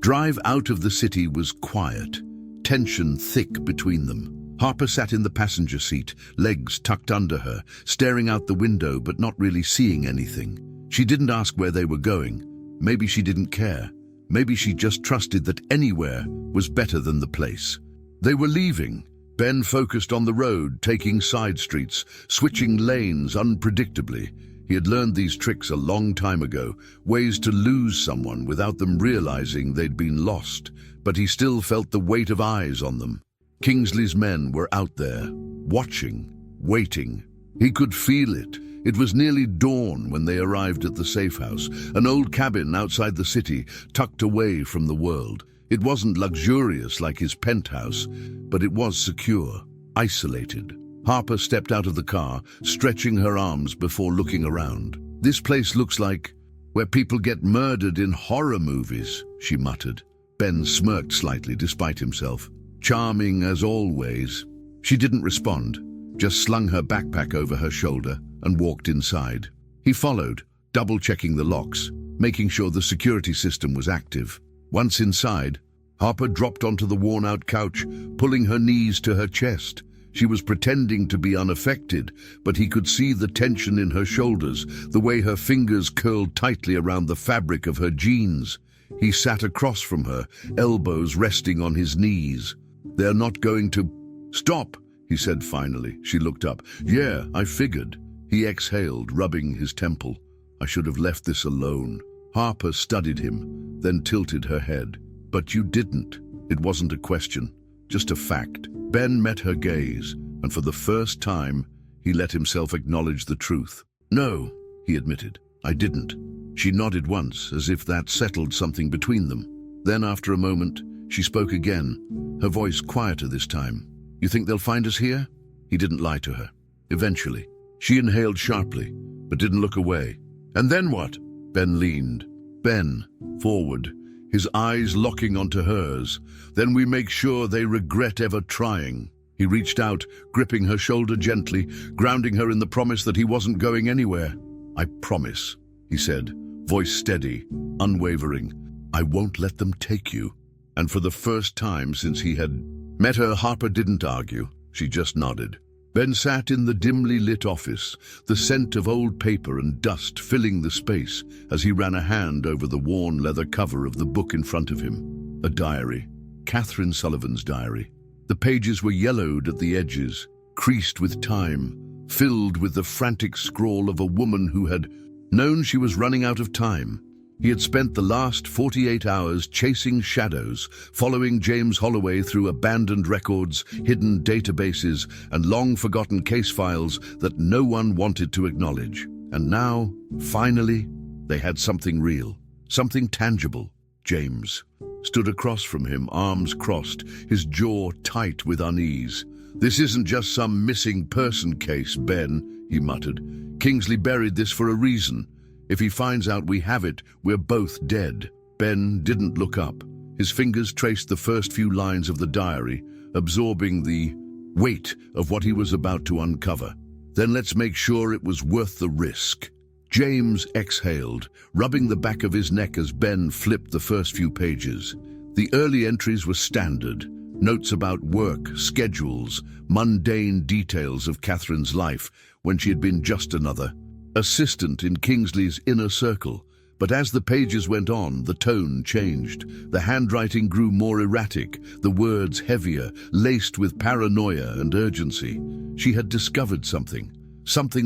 drive out of the city was quiet, tension thick between them. Harper sat in the passenger seat, legs tucked under her, staring out the window but not really seeing anything. She didn't ask where they were going. Maybe she didn't care. Maybe she just trusted that anywhere was better than the place. They were leaving. Ben focused on the road, taking side streets, switching lanes unpredictably. He had learned these tricks a long time ago, ways to lose someone without them realizing they'd been lost, but he still felt the weight of eyes on them. Kingsley's men were out there, watching, waiting. He could feel it. It was nearly dawn when they arrived at the safe house, an old cabin outside the city, tucked away from the world. It wasn't luxurious like his penthouse, but it was secure, isolated. Harper stepped out of the car, stretching her arms before looking around. "This place looks like where people get murdered in horror movies," she muttered. Ben smirked slightly despite himself. Charming as always. She didn't respond, just slung her backpack over her shoulder and walked inside. He followed, double-checking the locks, making sure the security system was active. Once inside, Harper dropped onto the worn-out couch, pulling her knees to her chest. She was pretending to be unaffected, but he could see the tension in her shoulders, the way her fingers curled tightly around the fabric of her jeans. He sat across from her, elbows resting on his knees. "They're not going to—" "Stop," he said finally. She looked up. "Yeah, I figured." He exhaled, rubbing his temple. "I should have left this alone." Harper studied him, then tilted her head. "But you didn't." It wasn't a question, just a fact. Ben met her gaze, and for the first time, he let himself acknowledge the truth. "No," he admitted, "I didn't." She nodded once, as if that settled something between them. Then, after a moment, she spoke again, her voice quieter this time. "You think they'll find us here?" He didn't lie to her. "Eventually." She inhaled sharply, but didn't look away. "And then what?" Ben leaned. Ben, forward, his eyes locking onto hers. "Then we make sure they regret ever trying." He reached out, gripping her shoulder gently, grounding her in the promise that he wasn't going anywhere. "I promise," he said, voice steady, unwavering. "I won't let them take you." And for the first time since he had met her, Harper didn't argue. She just nodded. Ben sat in the dimly lit office, the scent of old paper and dust filling the space as he ran a hand over the worn leather cover of the book in front of him. A diary. Harper Sullivan's diary. The pages were yellowed at the edges, creased with time, filled with the frantic scrawl of a woman who had known she was running out of time. He had spent the last 48 hours chasing shadows, following James Holloway through abandoned records, hidden databases, and long-forgotten case files that no one wanted to acknowledge. And now, finally, they had something real, something tangible. James stood across from him, arms crossed, his jaw tight with unease. "This isn't just some missing person case, Ben," he muttered. "Kingsley buried this for a reason. If he finds out we have it, we're both dead." Ben didn't look up. His fingers traced the first few lines of the diary, absorbing the weight of what he was about to uncover. "Then let's make sure it was worth the risk." James exhaled, rubbing the back of his neck as Ben flipped the first few pages. The early entries were standard. Notes about work, schedules, mundane details of Catherine's life when she had been just another assistant in Kingsley's inner circle. But as the pages went on, the tone changed. The handwriting grew more erratic, the words heavier, laced with paranoia and urgency. She had discovered something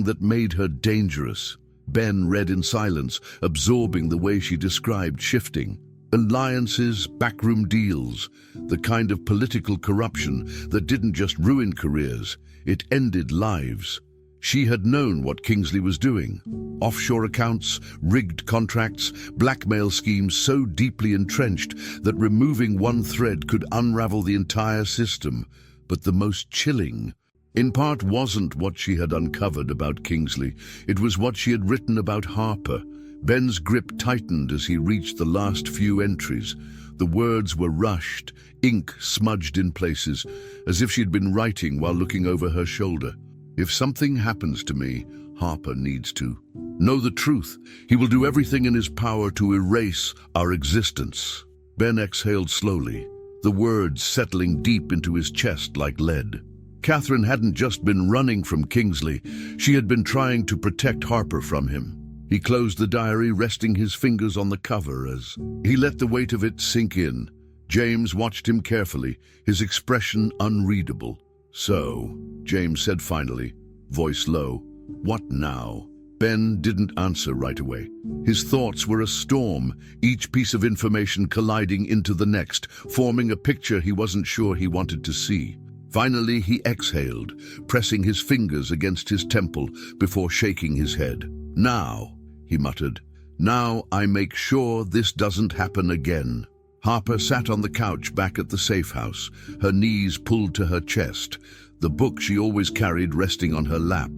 that made her dangerous. Ben read in silence, absorbing the way she described shifting alliances, backroom deals, the kind of political corruption that didn't just ruin careers, it ended lives. She had known what Kingsley was doing. Offshore accounts, rigged contracts, blackmail schemes so deeply entrenched that removing one thread could unravel the entire system. But the most chilling, in part, wasn't what she had uncovered about Kingsley. It was what she had written about Harper. Ben's grip tightened as he reached the last few entries. The words were rushed, ink smudged in places, as if she'd been writing while looking over her shoulder. "If something happens to me, Harper needs to know the truth. He will do everything in his power to erase our existence." Ben exhaled slowly, the words settling deep into his chest like lead. Catherine hadn't just been running from Kingsley, she had been trying to protect Harper from him. He closed the diary, resting his fingers on the cover as he let the weight of it sink in. James watched him carefully, his expression unreadable. "So," James said finally, voice low, "what now?" Ben didn't answer right away. His thoughts were a storm, each piece of information colliding into the next, forming a picture he wasn't sure he wanted to see. Finally, he exhaled, pressing his fingers against his temple before shaking his head. "Now," he muttered, "now I make sure this doesn't happen again." Harper sat on the couch back at the safe house, her knees pulled to her chest, the book she always carried resting on her lap.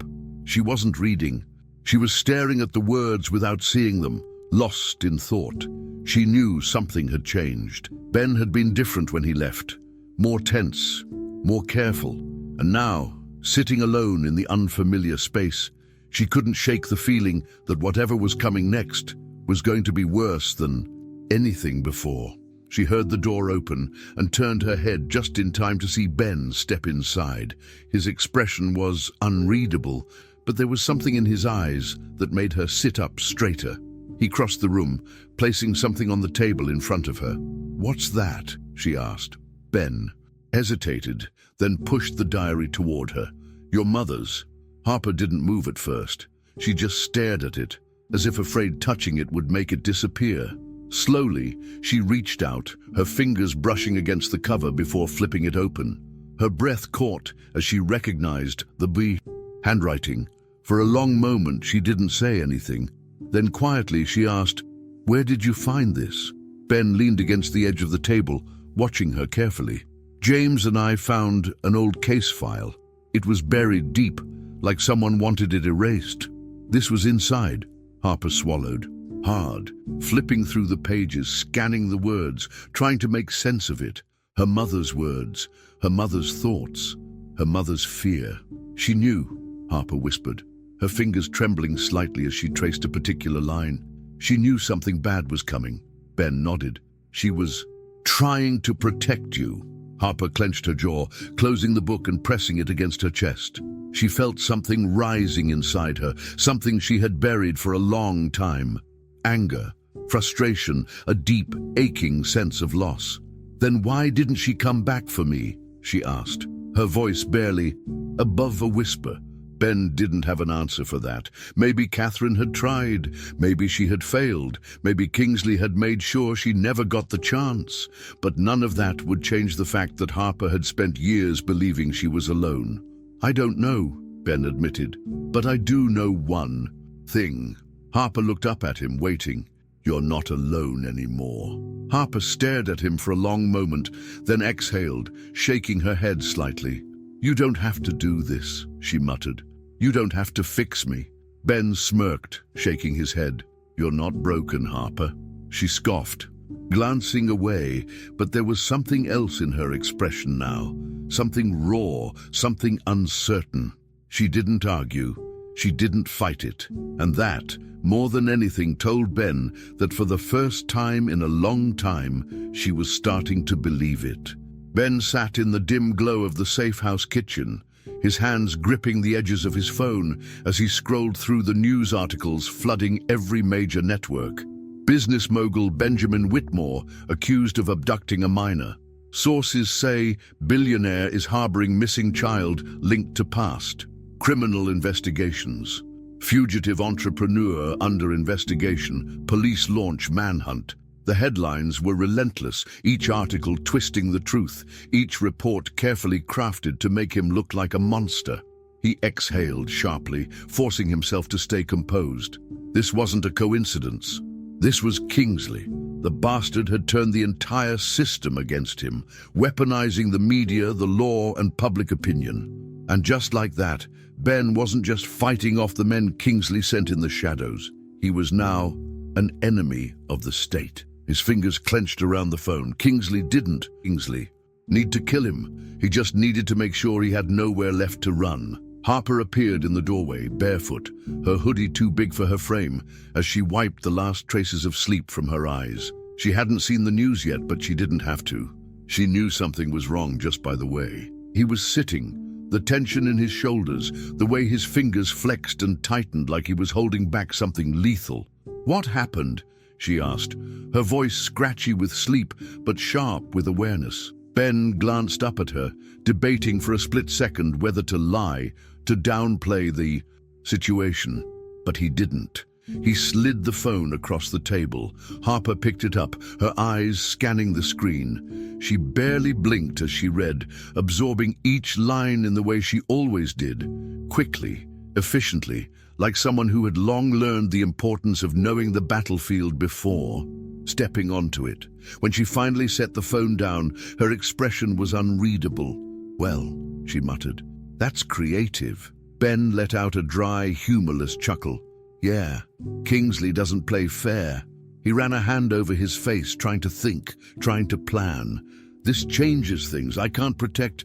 She wasn't reading. She was staring at the words without seeing them, lost in thought. She knew something had changed. Ben had been different when he left, more tense, more careful, and now, sitting alone in the unfamiliar space, she couldn't shake the feeling that whatever was coming next was going to be worse than anything before. She heard the door open and turned her head just in time to see Ben step inside. His expression was unreadable, but there was something in his eyes that made her sit up straighter. He crossed the room, placing something on the table in front of her. "What's that?" she asked. Ben hesitated, then pushed the diary toward her. "Your mother's." Harper didn't move at first. She just stared at it, as if afraid touching it would make it disappear. Slowly, she reached out, her fingers brushing against the cover before flipping it open. Her breath caught as she recognized the B handwriting. For a long moment, she didn't say anything. Then quietly, she asked, "Where did you find this?" Ben leaned against the edge of the table, watching her carefully. "James and I found an old case file. It was buried deep, like someone wanted it erased. This was inside." Harper swallowed hard, flipping through the pages, scanning the words, trying to make sense of it. Her mother's words, her mother's thoughts, her mother's fear. "She knew," Harper whispered, her fingers trembling slightly as she traced a particular line. "She knew something bad was coming." Ben nodded. "She was trying to protect you." Harper clenched her jaw, closing the book and pressing it against her chest. She felt something rising inside her, something she had buried for a long time. Anger, frustration, a deep, aching sense of loss. "Then why didn't she come back for me?" she asked, her voice barely above a whisper. Ben didn't have an answer for that. Maybe Catherine had tried. Maybe she had failed. Maybe Kingsley had made sure she never got the chance. But none of that would change the fact that Harper had spent years believing she was alone. "I don't know," Ben admitted, "but I do know one thing." Harper looked up at him, waiting. "You're not alone anymore." Harper stared at him for a long moment, then exhaled, shaking her head slightly. "You don't have to do this," she muttered. "You don't have to fix me." Ben smirked, shaking his head. "You're not broken, Harper," she scoffed, glancing away, but there was something else in her expression now, something raw, something uncertain. She didn't argue. She didn't fight it, and that, more than anything, told Ben that for the first time in a long time, she was starting to believe it. Ben sat in the dim glow of the safe house kitchen, his hands gripping the edges of his phone as he scrolled through the news articles flooding every major network. Business mogul Benjamin Whitmore accused of abducting a minor. Sources say billionaire is harboring missing child linked to past. Criminal investigations. Fugitive entrepreneur under investigation. Police launch manhunt. The headlines were relentless, each article twisting the truth, each report carefully crafted to make him look like a monster. He exhaled sharply, forcing himself to stay composed. This wasn't a coincidence. This was Kingsley. The bastard had turned the entire system against him, weaponizing the media, the law, and public opinion. And just like that, Ben wasn't just fighting off the men Kingsley sent in the shadows. He was now an enemy of the state. His fingers clenched around the phone. Kingsley didn't need to kill him. He just needed to make sure he had nowhere left to run. Harper appeared in the doorway, barefoot, her hoodie too big for her frame, as she wiped the last traces of sleep from her eyes. She hadn't seen the news yet, but she didn't have to. She knew something was wrong just by the way he was sitting. The tension in his shoulders, the way his fingers flexed and tightened like he was holding back something lethal. "What happened?" she asked, her voice scratchy with sleep but sharp with awareness. Ben glanced up at her, debating for a split second whether to lie, to downplay the situation. But he didn't. He slid the phone across the table. Harper picked it up, her eyes scanning the screen. She barely blinked as she read, absorbing each line in the way she always did, quickly, efficiently, like someone who had long learned the importance of knowing the battlefield before stepping onto it. When she finally set the phone down, her expression was unreadable. "Well," she muttered, "that's creative." Ben let out a dry, humorless chuckle. "Yeah, Kingsley doesn't play fair." He ran a hand over his face, trying to think, trying to plan. "This changes things. I can't protect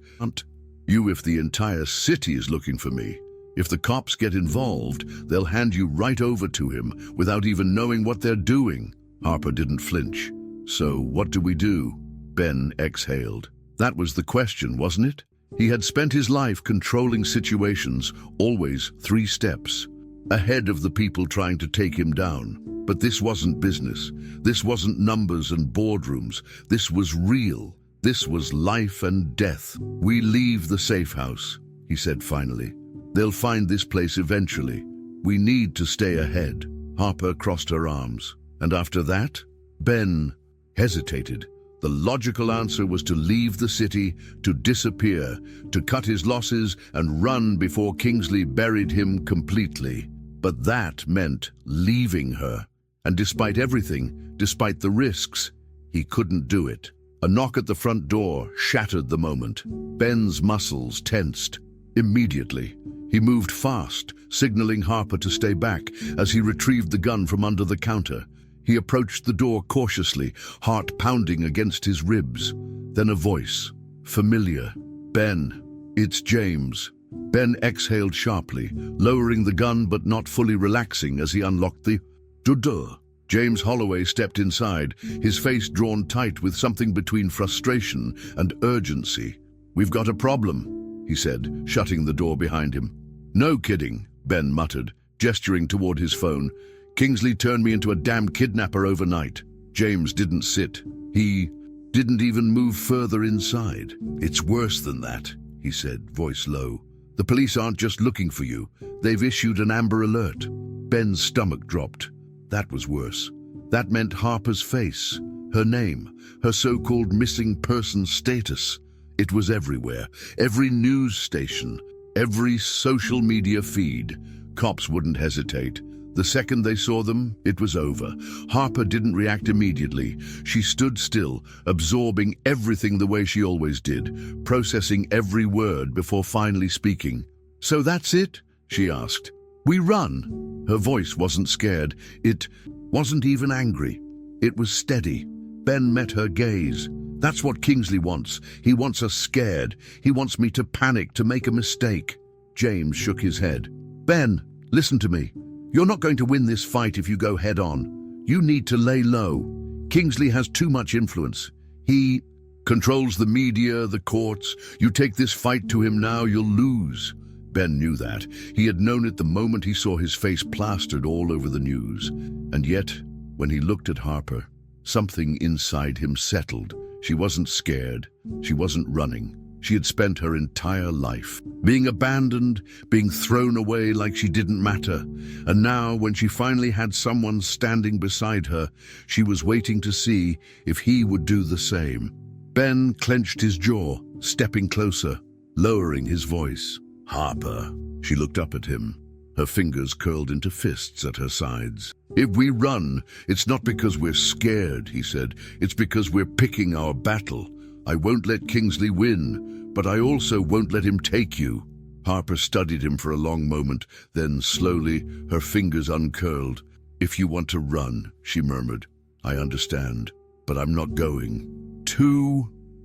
you if the entire city is looking for me. If the cops get involved, they'll hand you right over to him without even knowing what they're doing." Harper didn't flinch. "So what do we do?" Ben exhaled. That was the question, wasn't it? He had spent his life controlling situations, always 3 steps ahead of the people trying to take him down. But this wasn't business. This wasn't numbers and boardrooms. This was real. This was life and death. "We leave the safe house," he said finally. "They'll find this place eventually. We need to stay ahead." Harper crossed her arms. "And after that?" Ben hesitated. The logical answer was to leave the city, to disappear, to cut his losses and run before Kingsley buried him completely. But that meant leaving her. And despite everything, despite the risks, he couldn't do it. A knock at the front door shattered the moment. Ben's muscles tensed. Immediately, he moved fast, signaling Harper to stay back as he retrieved the gun from under the counter. He approached the door cautiously, heart pounding against his ribs. Then a voice, familiar. "Ben, it's James." Ben exhaled sharply, lowering the gun but not fully relaxing as he unlocked the door. James Holloway stepped inside, his face drawn tight with something between frustration and urgency. "We've got a problem," he said, shutting the door behind him. "No kidding," Ben muttered, gesturing toward his phone. "Kingsley turned me into a damn kidnapper overnight." James didn't sit. He didn't even move further inside. "It's worse than that," he said, voice low. The police aren't just looking for you. They've issued an Amber Alert. Ben's stomach dropped. That was worse. That meant Harper's face, her name, her so-called missing person status. It was everywhere. Every news station, every social media feed. Cops wouldn't hesitate. The second they saw them, it was over. Harper didn't react immediately. She stood still, absorbing everything the way she always did, processing every word before finally speaking. "So that's it?" she asked. "We run?" Her voice wasn't scared. It wasn't even angry. It was steady. Ben met her gaze. "That's what Kingsley wants. He wants us scared. He wants me to panic, to make a mistake." James shook his head. "Ben, listen to me. You're not going to win this fight if you go head on. You need to lay low. Kingsley has too much influence. He controls the media, the courts. You take this fight to him now, you'll lose." Ben knew that. He had known it the moment he saw his face plastered all over the news. And yet, when he looked at Harper, something inside him settled. She wasn't scared. She wasn't running. She had spent her entire life being abandoned, being thrown away like she didn't matter. And now, when she finally had someone standing beside her, she was waiting to see if he would do the same. Ben clenched his jaw, stepping closer, lowering his voice. "Harper." She looked up at him, her fingers curled into fists at her sides. "If we run, it's not because we're scared," he said. "It's because we're picking our battle. I won't let Kingsley win, but I also won't let him take you." Harper studied him for a long moment, then slowly, her fingers uncurled. "If you want to run," she murmured, "I understand, but I'm not going."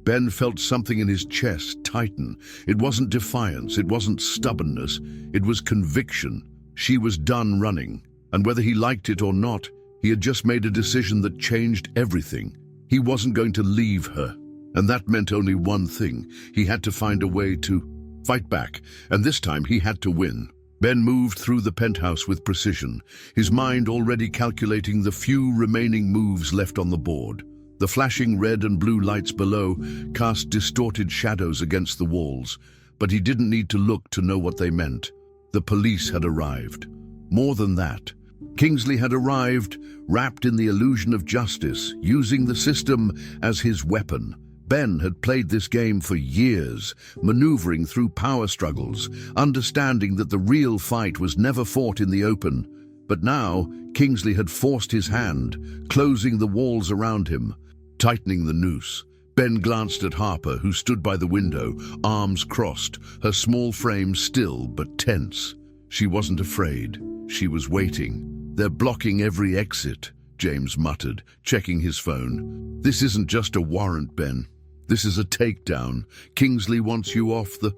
Ben felt something in his chest tighten. It wasn't defiance, it wasn't stubbornness, it was conviction. She was done running, and whether he liked it or not, he had just made a decision that changed everything. He wasn't going to leave her. And that meant only one thing. He had to find a way to fight back, and this time he had to win. Ben moved through the penthouse with precision, his mind already calculating the few remaining moves left on the board. The flashing red and blue lights below cast distorted shadows against the walls, but he didn't need to look to know what they meant. The police had arrived. More than that, Kingsley had arrived, wrapped in the illusion of justice, using the system as his weapon. Ben had played this game for years, maneuvering through power struggles, understanding that the real fight was never fought in the open. But now, Kingsley had forced his hand, closing the walls around him, tightening the noose. Ben glanced at Harper, who stood by the window, arms crossed, her small frame still but tense. She wasn't afraid. She was waiting. "They're blocking every exit," James muttered, checking his phone. "This isn't just a warrant, Ben. This is a takedown. Kingsley wants you off the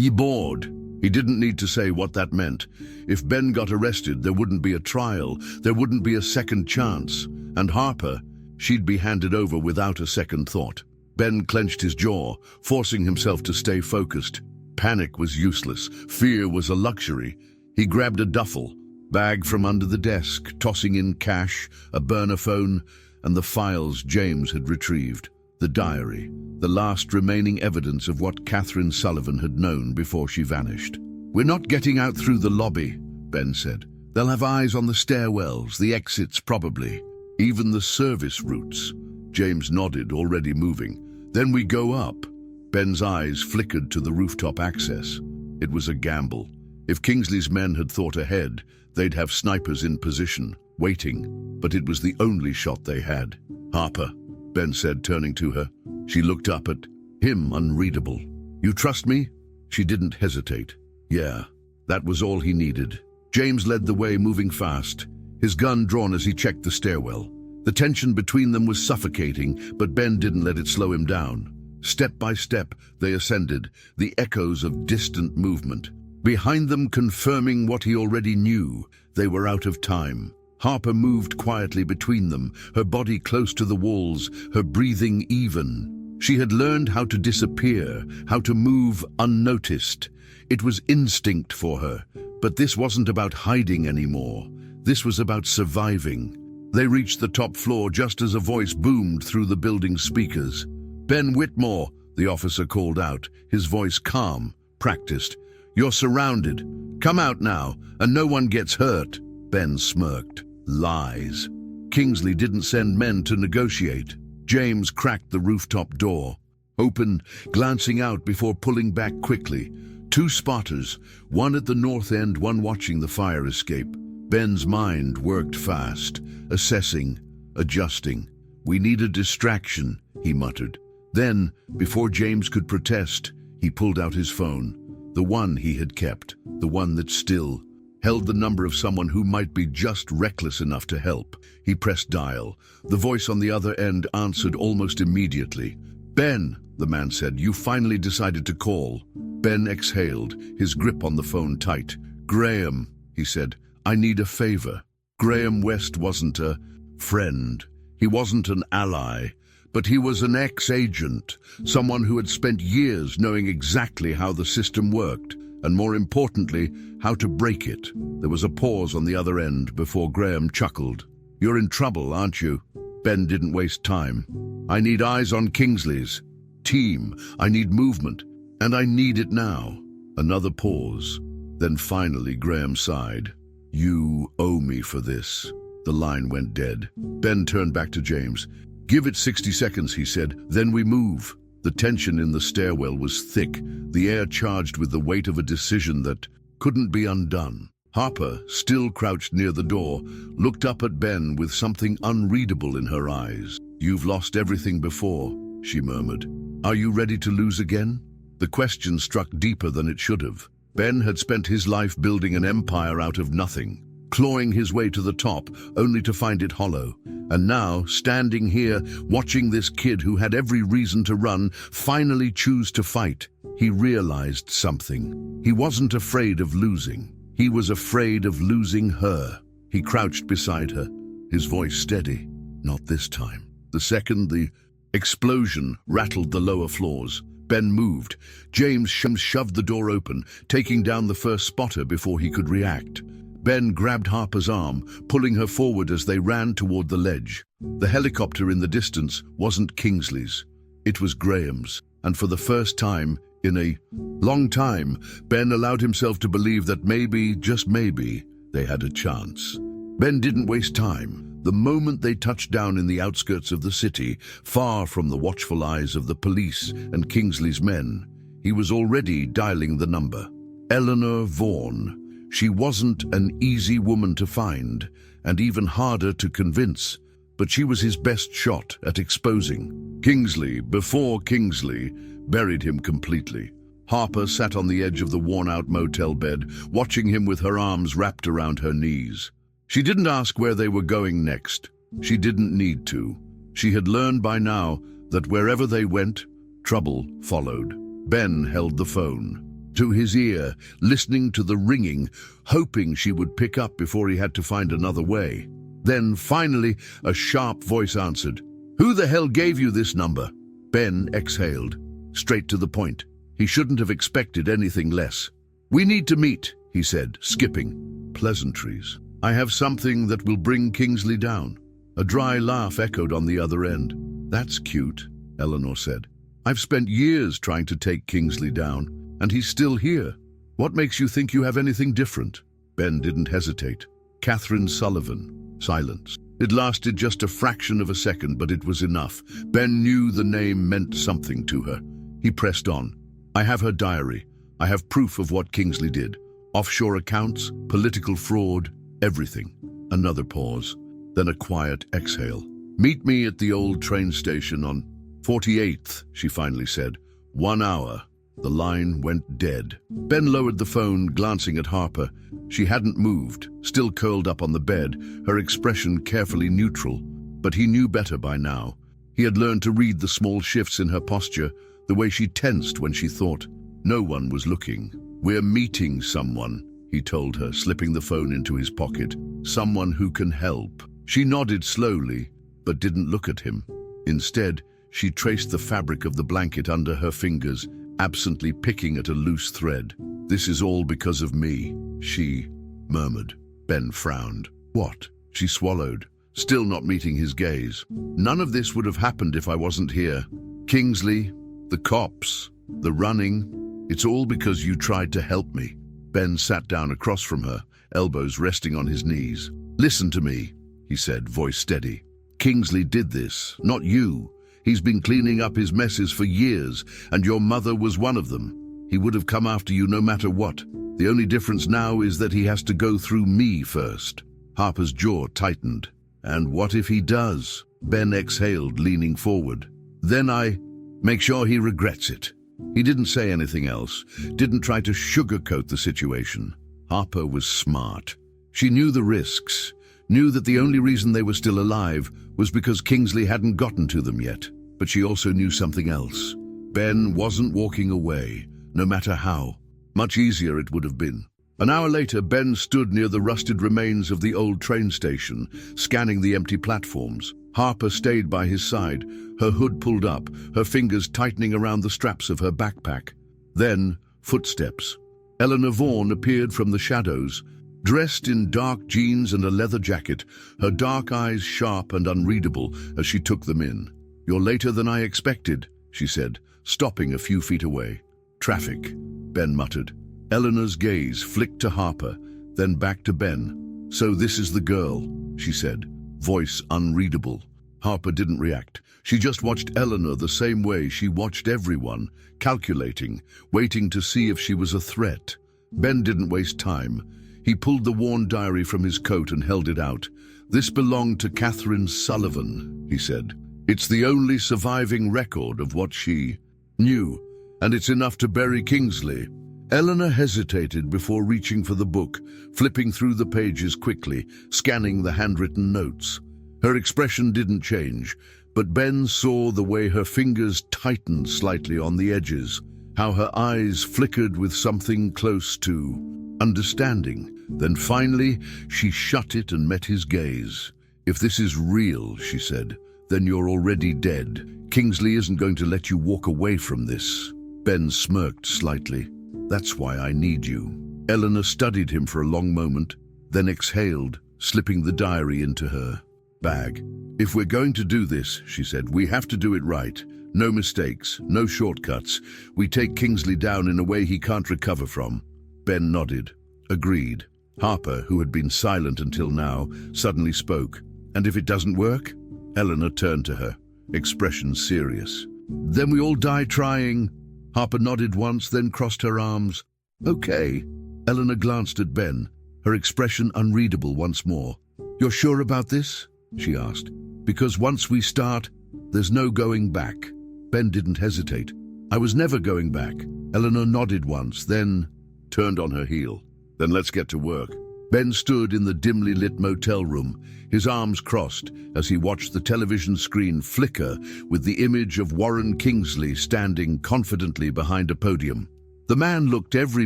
board." He didn't need to say what that meant. If Ben got arrested, there wouldn't be a trial, there wouldn't be a second chance. And Harper, she'd be handed over without a second thought. Ben clenched his jaw, forcing himself to stay focused. Panic was useless. Fear was a luxury. He grabbed a duffel bag from under the desk, tossing in cash, a burner phone, and the files James had retrieved. The diary, the last remaining evidence of what Harper Sullivan had known before she vanished. "We're not getting out through the lobby," Ben said. "They'll have eyes on the stairwells, the exits probably, even the service routes." James nodded, already moving. "Then we go up." Ben's eyes flickered to the rooftop access. It was a gamble. If Kingsley's men had thought ahead, they'd have snipers in position, waiting, but it was the only shot they had. "Harper," Ben said, turning to her. She looked up at him, unreadable. "You trust me?" She didn't hesitate. Yeah, that was all he needed. James led the way, moving fast, his gun drawn as he checked the stairwell. The tension between them was suffocating, but Ben didn't let it slow him down. Step by step, they ascended, the echoes of distant movement. Behind them, confirming what he already knew, they were out of time. Harper moved quietly between them, her body close to the walls, her breathing even. She had learned how to disappear, how to move unnoticed. It was instinct for her, but this wasn't about hiding anymore. This was about surviving. They reached the top floor just as a voice boomed through the building's speakers. "Ben Whitmore," the officer called out, his voice calm, practiced. You're surrounded. Come out now, and no one gets hurt." Ben smirked. Lies. Kingsley didn't send men to negotiate. James cracked the rooftop door open, glancing out before pulling back quickly. 2 spotters, one at the north end, one watching the fire escape. Ben's mind worked fast, assessing, adjusting. "We need a distraction," he muttered. Then, before James could protest, he pulled out his phone, the one he had kept, the one that still held the number of someone who might be just reckless enough to help. He pressed dial. The voice on the other end answered almost immediately. "Ben," the man said, "you finally decided to call." Ben exhaled, his grip on the phone tight. "Graham," he said, "I need a favor." Graham West wasn't a friend. He wasn't an ally. But he was an ex-agent, someone who had spent years knowing exactly how the system worked, and more importantly, how to break it. There was a pause on the other end before Graham chuckled. "You're in trouble, aren't you?" Ben didn't waste time. "I need eyes on Kingsley's team. I need movement, and I need it now." Another pause. Then finally Graham sighed. "You owe me for this." The line went dead. Ben turned back to James. "Give it 60 seconds, he said, "then we move." The tension in the stairwell was thick, the air charged with the weight of a decision that couldn't be undone. Harper, still crouched near the door, looked up at Ben with something unreadable in her eyes. "You've lost everything before," she murmured. "Are you ready to lose again?" The question struck deeper than it should have. Ben had spent his life building an empire out of nothing, clawing his way to the top, only to find it hollow. And now, standing here, watching this kid who had every reason to run, finally choose to fight, he realized something. He wasn't afraid of losing. He was afraid of losing her. He crouched beside her, his voice steady. "Not this time." The second the explosion rattled the lower floors, Ben moved. James shoved the door open, taking down the first spotter before he could react. Ben grabbed Harper's arm, pulling her forward as they ran toward the ledge. The helicopter in the distance wasn't Kingsley's. It was Graham's, and for the first time in a long time, Ben allowed himself to believe that maybe, just maybe, they had a chance. Ben didn't waste time. The moment they touched down in the outskirts of the city, far from the watchful eyes of the police and Kingsley's men, he was already dialing the number. Eleanor Vaughan. She wasn't an easy woman to find, and even harder to convince, but she was his best shot at exposing. Kingsley, before Kingsley, buried him completely. Harper sat on the edge of the worn-out motel bed, watching him with her arms wrapped around her knees. She didn't ask where they were going next. She didn't need to. She had learned by now that wherever they went, trouble followed. Ben held the phone to his ear, listening to the ringing, hoping she would pick up before he had to find another way. Then, finally, a sharp voice answered. "Who the hell gave you this number?" Ben exhaled, straight to the point. He shouldn't have expected anything less. "We need to meet," he said, skipping pleasantries. "I have something that will bring Kingsley down." A dry laugh echoed on the other end. "That's cute," Eleanor said. "I've spent years trying to take Kingsley down, and he's still here. What makes you think you have anything different?" Ben didn't hesitate. "Harper Sullivan." Silence. It lasted just a fraction of a second, but it was enough. Ben knew the name meant something to her. He pressed on. "I have her diary. I have proof of what Kingsley did. Offshore accounts, political fraud, everything." Another pause, then a quiet exhale. "Meet me at the old train station on 48th, she finally said. 1 hour. The line went dead. Ben lowered the phone, glancing at Harper. She hadn't moved, still curled up on the bed, her expression carefully neutral. But he knew better by now. He had learned to read the small shifts in her posture, the way she tensed when she thought. No one was looking. "We're meeting someone," he told her, slipping the phone into his pocket. "Someone who can help." She nodded slowly, but didn't look at him. Instead, she traced the fabric of the blanket under her fingers, absently picking at a loose thread. "This is all because of me," she murmured. Ben frowned. "What?" She swallowed, still not meeting his gaze. "None of this would have happened if I wasn't here. Kingsley, the cops, the running, It's all because you tried to help me. Ben sat down across from her, elbows resting on his knees. Listen to me, he said, voice steady. Kingsley did this, not you. He's been cleaning up his messes for years, and your mother was one of them. He would have come after you no matter what. The only difference now is that he has to go through me first. Harper's jaw tightened. And what if he does? Ben exhaled, leaning forward. Then I make sure he regrets it. He didn't say anything else, didn't try to sugarcoat the situation. Harper was smart. She knew the risks, knew that the only reason they were still alive was because Kingsley hadn't gotten to them yet. But she also knew something else. Ben wasn't walking away, no matter how. Much easier it would have been. An hour later, Ben stood near the rusted remains of the old train station, scanning the empty platforms. Harper stayed by his side, her hood pulled up, her fingers tightening around the straps of her backpack. Then, footsteps. Eleanor Vaughan appeared from the shadows, dressed in dark jeans and a leather jacket, her dark eyes sharp and unreadable as she took them in. "You're later than I expected," she said, stopping a few feet away. "Traffic," Ben muttered. Eleanor's gaze flicked to Harper, then back to Ben. "So this is the girl," she said, voice unreadable. Harper didn't react. She just watched Eleanor the same way she watched everyone, calculating, waiting to see if she was a threat. Ben didn't waste time. He pulled the worn diary from his coat and held it out. "This belonged to Harper Sullivan," he said. "It's the only surviving record of what she knew, and it's enough to bury Kingsley." Eleanor hesitated before reaching for the book, flipping through the pages quickly, scanning the handwritten notes. Her expression didn't change, but Ben saw the way her fingers tightened slightly on the edges, how her eyes flickered with something close to understanding. Then finally, she shut it and met his gaze. "If this is real," she said, "then you're already dead. Kingsley isn't going to let you walk away from this." Ben smirked slightly. "That's why I need you." Eleanor studied him for a long moment, then exhaled, slipping the diary into her bag. "If we're going to do this," she said, "we have to do it right. No mistakes, no shortcuts. We take Kingsley down in a way he can't recover from." Ben nodded. Agreed. Harper, who had been silent until now, suddenly spoke. "And if it doesn't work?" Eleanor turned to her, expression serious. "Then we all die trying." Harper nodded once, then crossed her arms. "Okay." Eleanor glanced at Ben, her expression unreadable once more. "You're sure about this?" she asked. "Because once we start, there's no going back." Ben didn't hesitate. "I was never going back." Eleanor nodded once, then turned on her heel. "Then let's get to work." Ben stood in the dimly lit motel room, his arms crossed as he watched the television screen flicker with the image of Warren Kingsley standing confidently behind a podium. The man looked every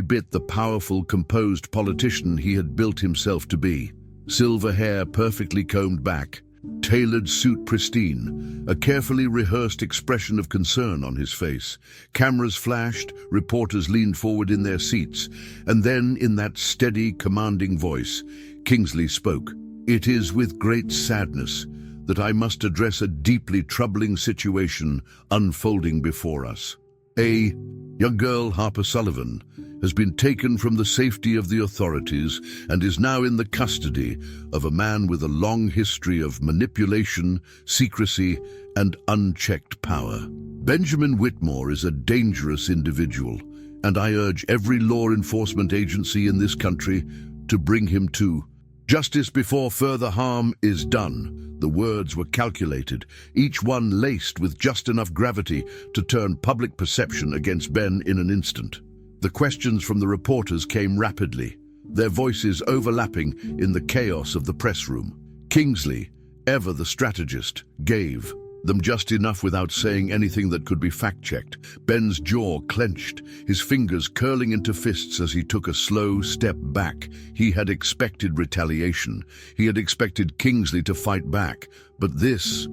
bit the powerful, composed politician he had built himself to be. Silver hair perfectly combed back, tailored suit pristine, a carefully rehearsed expression of concern on his face. Cameras flashed, reporters leaned forward in their seats, and then in that steady, commanding voice, Kingsley spoke. "It is with great sadness that I must address a deeply troubling situation unfolding before us. A young girl, Harper Sullivan, has been taken from the safety of the authorities and is now in the custody of a man with a long history of manipulation, secrecy, and unchecked power. Benjamin Whitmore is a dangerous individual, and I urge every law enforcement agency in this country to bring him to justice before further harm is done." The words were calculated, each one laced with just enough gravity to turn public perception against Ben in an instant. The questions from the reporters came rapidly, their voices overlapping in the chaos of the press room. Kingsley, ever the strategist, gave them just enough without saying anything that could be fact-checked. Ben's jaw clenched, his fingers curling into fists as he took a slow step back. He had expected retaliation. He had expected Kingsley to fight back. But this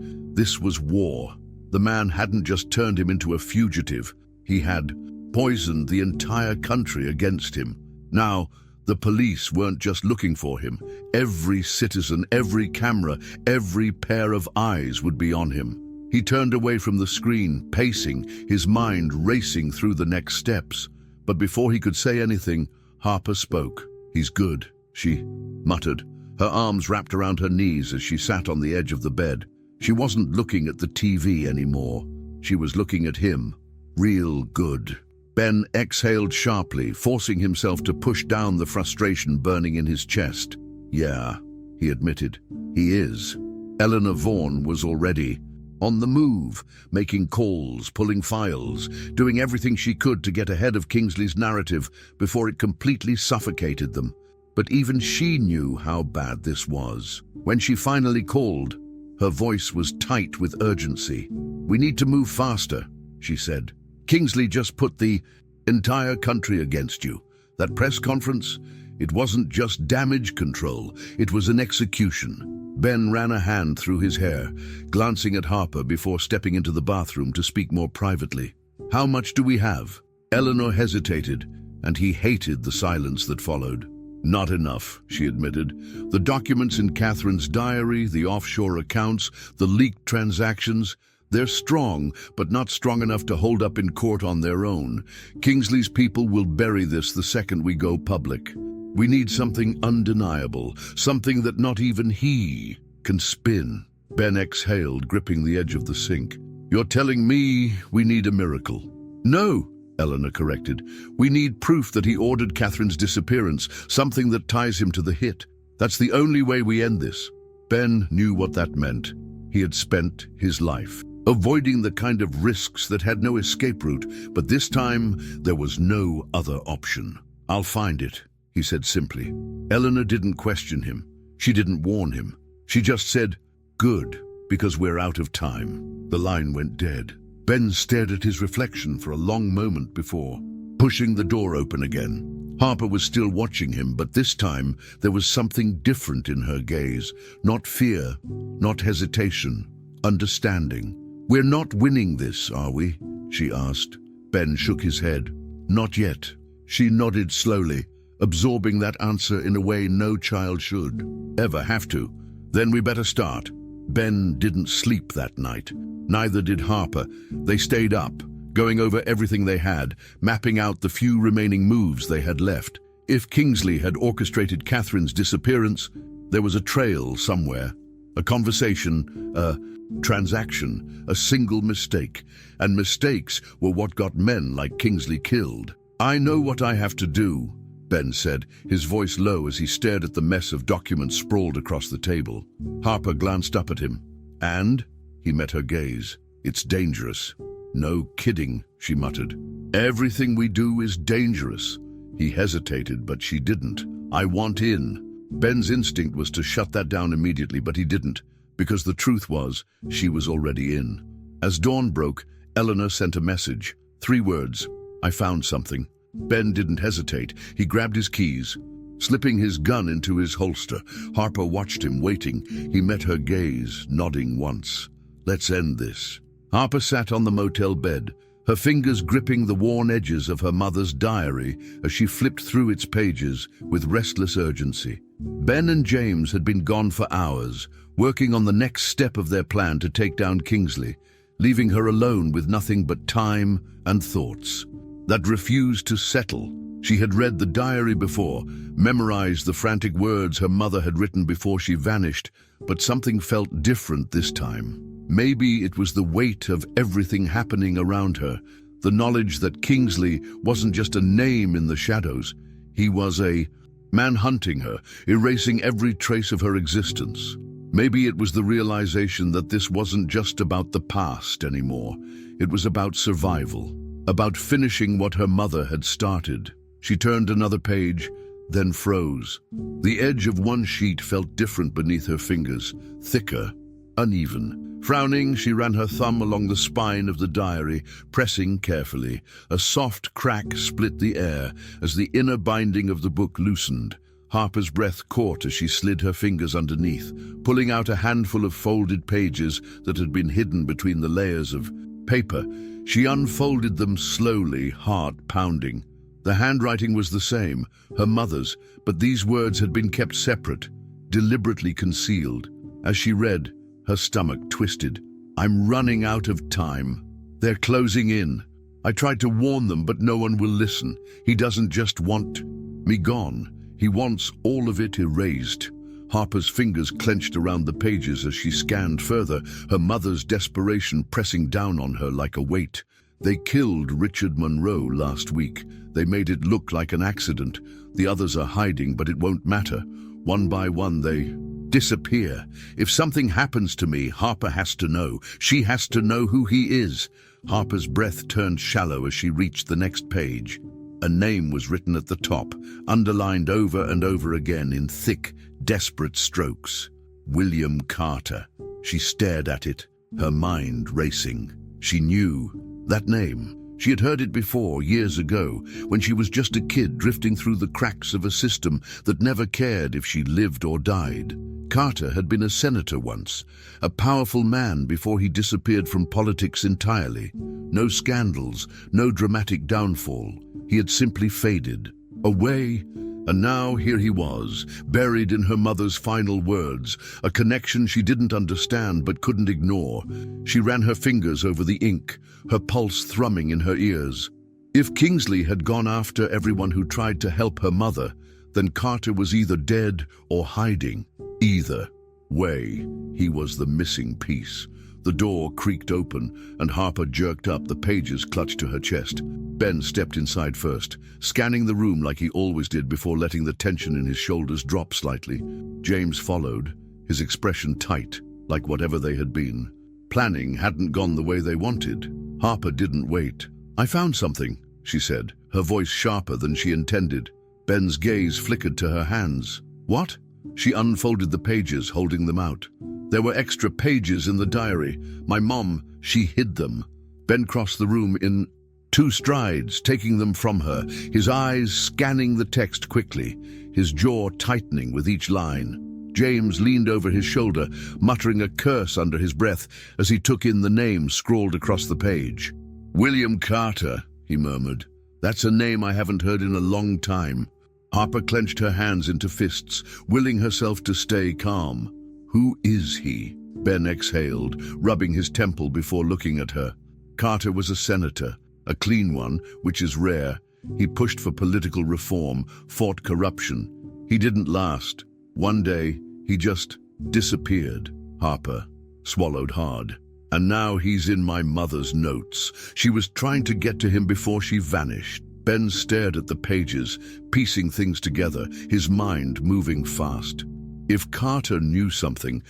was war. The man hadn't just turned him into a fugitive. He had poisoned the entire country against him. Now, the police weren't just looking for him. Every citizen, every camera, every pair of eyes would be on him. He turned away from the screen, pacing, his mind racing through the next steps. But before he could say anything, Harper spoke. "He's good," she muttered, her arms wrapped around her knees as she sat on the edge of the bed. She wasn't looking at the TV anymore. She was looking at him. Real good. Ben exhaled sharply, forcing himself to push down the frustration burning in his chest. "Yeah," he admitted. "He is." Eleanor Vaughan was already on the move, making calls, pulling files, doing everything she could to get ahead of Kingsley's narrative before it completely suffocated them. But even she knew how bad this was. When she finally called, her voice was tight with urgency. "We need to move faster," she said. "Kingsley just put the entire country against you. That press conference, it wasn't just damage control, it was an execution." Ben ran a hand through his hair, glancing at Harper before stepping into the bathroom to speak more privately. "How much do we have?" Eleanor hesitated, and he hated the silence that followed. "Not enough," she admitted. "The documents in Catherine's diary, the offshore accounts, the leaked transactions, they're strong, but not strong enough to hold up in court on their own. Kingsley's people will bury this the second we go public. We need something undeniable, something that not even he can spin." Ben exhaled, gripping the edge of the sink. "You're telling me we need a miracle?" "No," Eleanor corrected. "We need proof that he ordered Catherine's disappearance, something that ties him to the hit. That's the only way we end this." Ben knew what that meant. He had spent his life avoiding the kind of risks that had no escape route, but this time there was no other option. "I'll find it," he said simply. Eleanor didn't question him. She didn't warn him. She just said, "Good, because we're out of time." The line went dead. Ben stared at his reflection for a long moment before pushing the door open again. Harper was still watching him, but this time there was something different in her gaze. Not fear, not hesitation, understanding. "We're not winning this, are we?" she asked. Ben shook his head. "Not yet." She nodded slowly, absorbing that answer in a way no child should ever have to. "Then we better start." Ben didn't sleep that night. Neither did Harper. They stayed up, going over everything they had, mapping out the few remaining moves they had left. If Kingsley had orchestrated Catherine's disappearance, there was a trail somewhere. A conversation, a transaction, a single mistake. And mistakes were what got men like Kingsley killed. "I know what I have to do," Ben said, his voice low as he stared at the mess of documents sprawled across the table. Harper glanced up at him. "And?" He met her gaze. "It's dangerous." "No kidding," she muttered. "Everything we do is dangerous." He hesitated, but she didn't. "I want in." Ben's instinct was to shut that down immediately, but he didn't, because the truth was, she was already in. As dawn broke, Eleanor sent a message. 3 words. "I found something." Ben didn't hesitate. He grabbed his keys. Slipping his gun into his holster, Harper watched him, waiting. He met her gaze, nodding once. "Let's end this." Harper sat on the motel bed, her fingers gripping the worn edges of her mother's diary as she flipped through its pages with restless urgency. Ben and James had been gone for hours, working on the next step of their plan to take down Kingsley, leaving her alone with nothing but time and thoughts that refused to settle. She had read the diary before, memorized the frantic words her mother had written before she vanished, but something felt different this time. Maybe it was the weight of everything happening around her, the knowledge that Kingsley wasn't just a name in the shadows. He was a man hunting her, erasing every trace of her existence. Maybe it was the realization that this wasn't just about the past anymore. It was about survival, about finishing what her mother had started. She turned another page, then froze. The edge of one sheet felt different beneath her fingers, thicker, uneven. Frowning, she ran her thumb along the spine of the diary, pressing carefully. A soft crack split the air as the inner binding of the book loosened. Harper's breath caught as she slid her fingers underneath, pulling out a handful of folded pages that had been hidden between the layers of paper. She unfolded them slowly, heart pounding. The handwriting was the same, her mother's, but these words had been kept separate, deliberately concealed. As she read, her stomach twisted. "I'm running out of time. They're closing in." I tried to warn them, but no one will listen. He doesn't just want me gone. He wants all of it erased. Harper's fingers clenched around the pages as she scanned further, her mother's desperation pressing down on her like a weight. They killed Richard Monroe last week. They made it look like an accident. The others are hiding, but it won't matter. One by one, they disappear. If something happens to me, Harper has to know. She has to know who he is. Harper's breath turned shallow as she reached the next page. A name was written at the top, underlined over and over again in thick, desperate strokes. William Carter. She stared at it, her mind racing. She knew that name. She had heard it before, years ago, when she was just a kid drifting through the cracks of a system that never cared if she lived or died. Carter had been a senator once, a powerful man before he disappeared from politics entirely. No scandals, no dramatic downfall. He had simply faded away, and now here he was, buried in her mother's final words, a connection she didn't understand but couldn't ignore. She ran her fingers over the ink, her pulse thrumming in her ears. If Kingsley had gone after everyone who tried to help her mother, then Carter was either dead or hiding. Either way, he was the missing piece. The door creaked open, and Harper jerked up, the pages clutched to her chest. Ben stepped inside first, scanning the room like he always did before letting the tension in his shoulders drop slightly. James followed, his expression tight, like whatever they had been. Planning hadn't gone the way they wanted. Harper didn't wait. "I found something," she said, her voice sharper than she intended. Ben's gaze flickered to her hands. "What?" She unfolded the pages, holding them out. There were extra pages in the diary. My mom, she hid them. Ben crossed the room in 2 strides, taking them from her, his eyes scanning the text quickly, his jaw tightening with each line. James leaned over his shoulder, muttering a curse under his breath as he took in the name scrawled across the page. "William Carter," he murmured. "That's a name I haven't heard in a long time." Harper clenched her hands into fists, willing herself to stay calm. "Who is he?" Ben exhaled, rubbing his temple before looking at her. Carter was a senator, a clean one, which is rare. He pushed for political reform, fought corruption. He didn't last. One day, he just disappeared. Harper swallowed hard. "And now he's in my mother's notes. She was trying to get to him before she vanished." Ben stared at the pages, piecing things together, his mind moving fast. If Carter knew something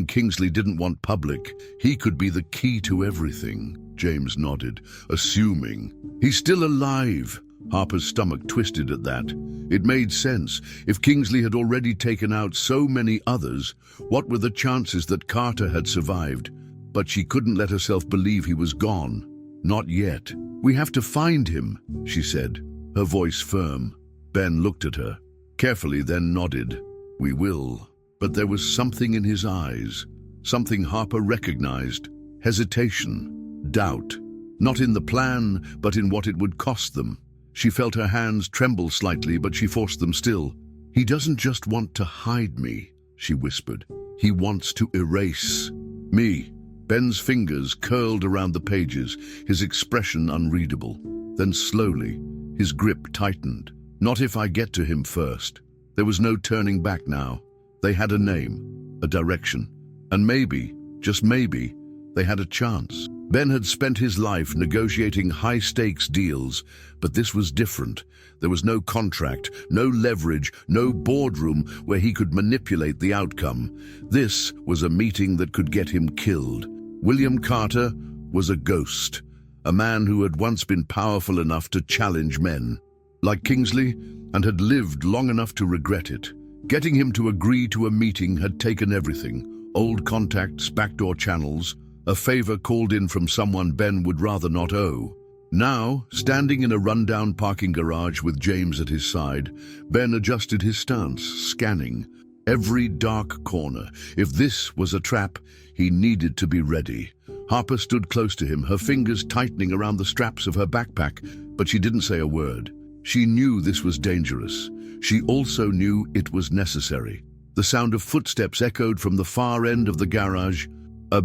Kingsley didn't want public, he could be the key to everything. James nodded, assuming. "He's still alive." Harper's stomach twisted at that. It made sense. If Kingsley had already taken out so many others, what were the chances that Carter had survived? But she couldn't let herself believe he was gone. "Not yet. We have to find him," she said, her voice firm. Ben looked at her carefully, then nodded. "We will." But there was something in his eyes, something Harper recognized. Hesitation, doubt. Not in the plan, but in what it would cost them. She felt her hands tremble slightly, but she forced them still. "He doesn't just want to hide me," she whispered. "He wants to erase me." Ben's fingers curled around the pages, his expression unreadable. Then slowly, his grip tightened. "Not if I get to him first." There was no turning back now. They had a name, a direction, and maybe, just maybe, they had a chance. Ben had spent his life negotiating high-stakes deals, but this was different. There was no contract, no leverage, no boardroom where he could manipulate the outcome. This was a meeting that could get him killed. William Carter was a ghost, a man who had once been powerful enough to challenge men, like Kingsley, and had lived long enough to regret it. Getting him to agree to a meeting had taken everything: old contacts, backdoor channels, a favor called in from someone Ben would rather not owe. Now, standing in a rundown parking garage with James at his side, Ben adjusted his stance, scanning every dark corner. If this was a trap, he needed to be ready. Harper stood close to him, her fingers tightening around the straps of her backpack, but she didn't say a word. She knew this was dangerous. She also knew it was necessary. The sound of footsteps echoed from the far end of the garage. A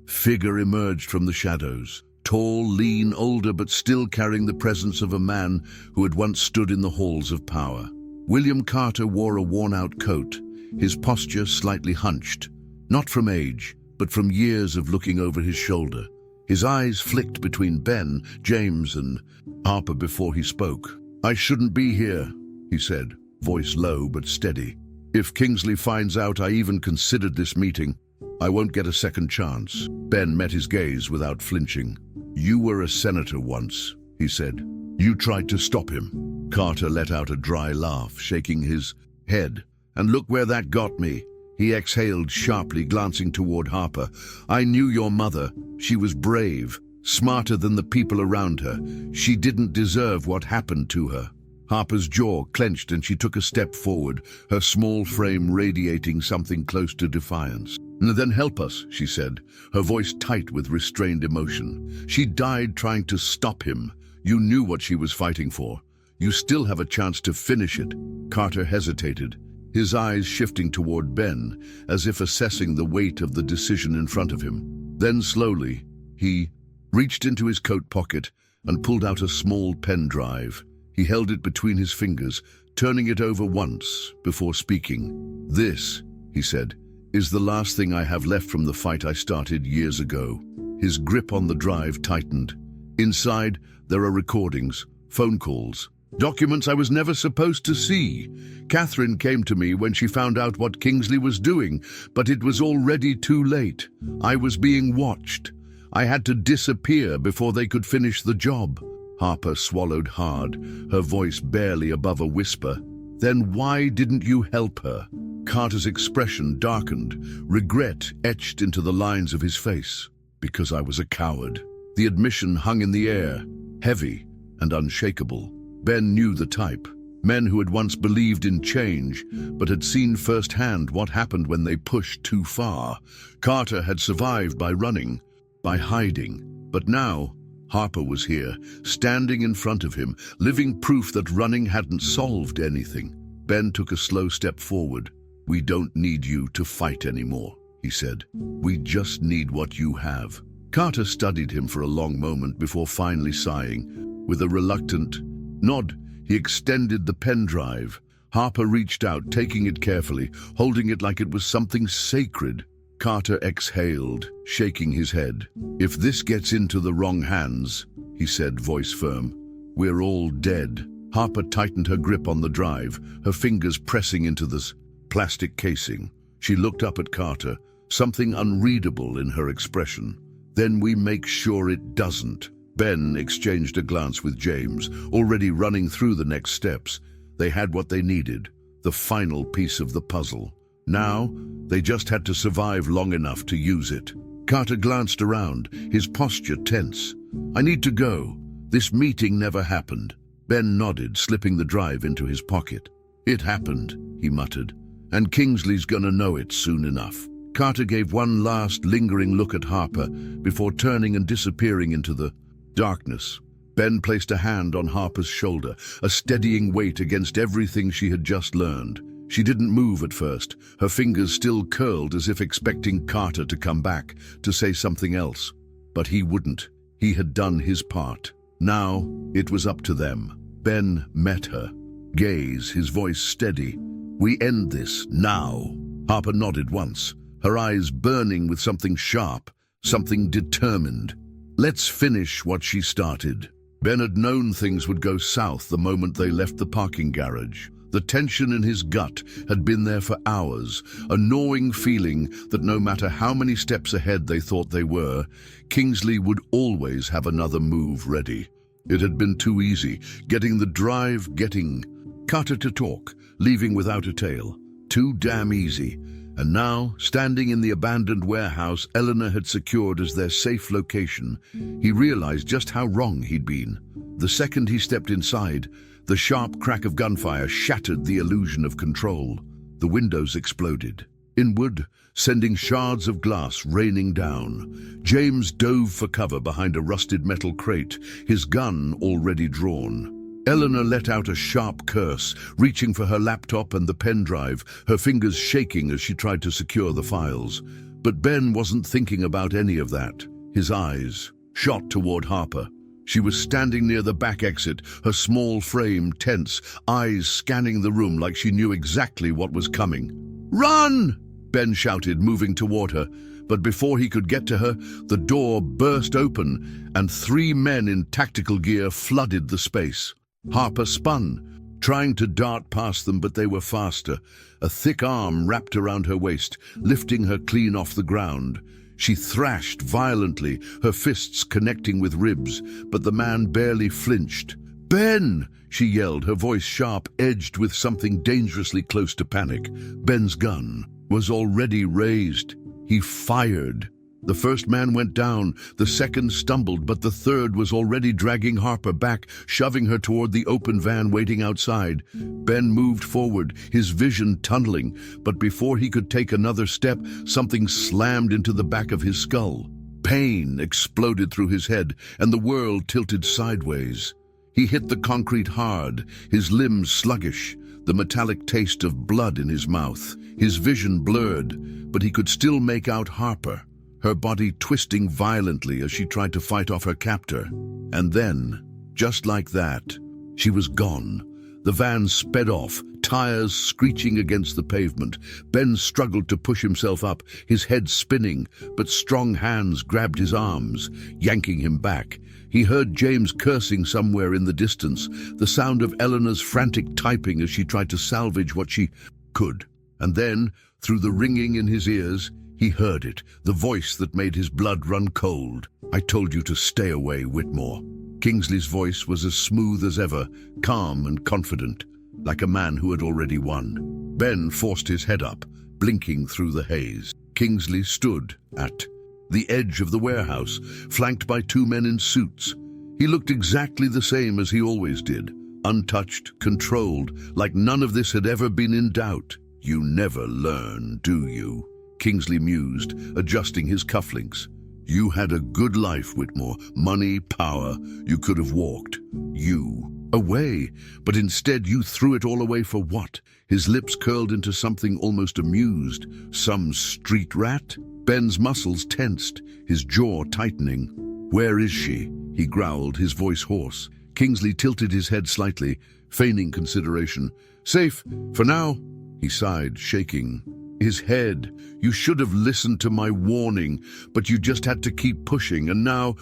figure emerged from the shadows, tall, lean, older, but still carrying the presence of a man who had once stood in the halls of power. William Carter wore a worn-out coat, his posture slightly hunched, not from age, but from years of looking over his shoulder. His eyes flicked between Ben, James, and Harper before he spoke. "I shouldn't be here," he said, voice low but steady. "If Kingsley finds out I even considered this meeting, I won't get a second chance." Ben met his gaze without flinching. "You were a senator once," he said. "You tried to stop him." Carter let out a dry laugh, shaking his head. "And look where that got me." He exhaled sharply, glancing toward Harper. "I knew your mother. She was brave, smarter than the people around her. She didn't deserve what happened to her." Harper's jaw clenched and she took a step forward, her small frame radiating something close to defiance. "Then help us," she said, her voice tight with restrained emotion. "She died trying to stop him. You knew what she was fighting for. You still have a chance to finish it." Carter hesitated, his eyes shifting toward Ben, as if assessing the weight of the decision in front of him. Then slowly, he reached into his coat pocket and pulled out a small pen drive. He held it between his fingers, turning it over once before speaking. "This," he said, "is the last thing I have left from the fight I started years ago." His grip on the drive tightened. Inside, there are recordings, phone calls, documents I was never supposed to see. Catherine came to me when she found out what Kingsley was doing, but it was already too late. I was being watched. I had to disappear before they could finish the job. Harper swallowed hard, her voice barely above a whisper. "Then why didn't you help her?" Carter's expression darkened, regret etched into the lines of his face. "Because I was a coward." The admission hung in the air, heavy and unshakable. Ben knew the type. Men who had once believed in change, but had seen firsthand what happened when they pushed too far. Carter had survived by running, by hiding. But now, Harper was here, standing in front of him, living proof that running hadn't solved anything. Ben took a slow step forward. "We don't need you to fight anymore," he said. "We just need what you have." Carter studied him for a long moment before finally sighing. With a reluctant nod, he extended the pen drive. Harper reached out, taking it carefully, holding it like it was something sacred. Carter exhaled, shaking his head. "If this gets into the wrong hands," he said, voice firm, "we're all dead." Harper tightened her grip on the drive, her fingers pressing into the plastic casing. She looked up at Carter, something unreadable in her expression. "Then we make sure it doesn't." Ben exchanged a glance with James, already running through the next steps. They had what they needed, the final piece of the puzzle. Now, they just had to survive long enough to use it. Carter glanced around, his posture tense. "I need to go. This meeting never happened." Ben nodded, slipping the drive into his pocket. "It happened," he muttered, "and Kingsley's gonna know it soon enough." Carter gave one last lingering look at Harper before turning and disappearing into the darkness. Ben placed a hand on Harper's shoulder, a steadying weight against everything she had just learned. She didn't move at first, her fingers still curled as if expecting Carter to come back, to say something else. But he wouldn't. He had done his part. Now, it was up to them. Ben met her gaze, his voice steady. "We end this, now." Harper nodded once, her eyes burning with something sharp, something determined. "Let's finish what she started." Ben had known things would go south the moment they left the parking garage. The tension in his gut had been there for hours, a gnawing feeling that no matter how many steps ahead they thought they were, Kingsley would always have another move ready. It had been too easy, getting the drive, getting Carter to talk, leaving without a tail. Too damn easy. And now, standing in the abandoned warehouse Eleanor had secured as their safe location, he realized just how wrong he'd been. The second he stepped inside, the sharp crack of gunfire shattered the illusion of control. The windows exploded inward, sending shards of glass raining down. James dove for cover behind a rusted metal crate, his gun already drawn. Eleanor let out a sharp curse, reaching for her laptop and the pen drive, her fingers shaking as she tried to secure the files. But Ben wasn't thinking about any of that. His eyes, shot toward Harper. She was standing near the back exit, her small frame tense, eyes scanning the room like she knew exactly what was coming. "Run!" Ben shouted, moving toward her. But before he could get to her, the door burst open and 3 men in tactical gear flooded the space. Harper spun, trying to dart past them, but they were faster. A thick arm wrapped around her waist, lifting her clean off the ground. She thrashed violently, her fists connecting with ribs, but the man barely flinched. "Ben!" she yelled, her voice sharp, edged with something dangerously close to panic. Ben's gun was already raised. He fired. The first man went down, the second stumbled, but the third was already dragging Harper back, shoving her toward the open van waiting outside. Ben moved forward, his vision tunneling, but before he could take another step, something slammed into the back of his skull. Pain exploded through his head, and the world tilted sideways. He hit the concrete hard, his limbs sluggish, the metallic taste of blood in his mouth. His vision blurred, but he could still make out Harper, her body twisting violently as she tried to fight off her captor. And then, just like that, she was gone. The van sped off, tires screeching against the pavement. Ben struggled to push himself up, his head spinning, but strong hands grabbed his arms, yanking him back. He heard James cursing somewhere in the distance, the sound of Eleanor's frantic typing as she tried to salvage what she could. And then, through the ringing in his ears, he heard it, the voice that made his blood run cold. "I told you to stay away, Whitmore." Kingsley's voice was as smooth as ever, calm and confident, like a man who had already won. Ben forced his head up, blinking through the haze. Kingsley stood at the edge of the warehouse, flanked by 2 men in suits. He looked exactly the same as he always did, untouched, controlled, like none of this had ever been in doubt. "You never learn, do you?" Kingsley mused, adjusting his cufflinks. "You had a good life, Whitmore. Money, power. You could have walked. Away. But instead you threw it all away for what?" His lips curled into something almost amused. "Some street rat?" Ben's muscles tensed, his jaw tightening. "Where is she?" he growled, his voice hoarse. Kingsley tilted his head slightly, feigning consideration. "Safe, for now," he sighed, shaking his head. "You should have listened to my warning, but you just had to keep pushing, and now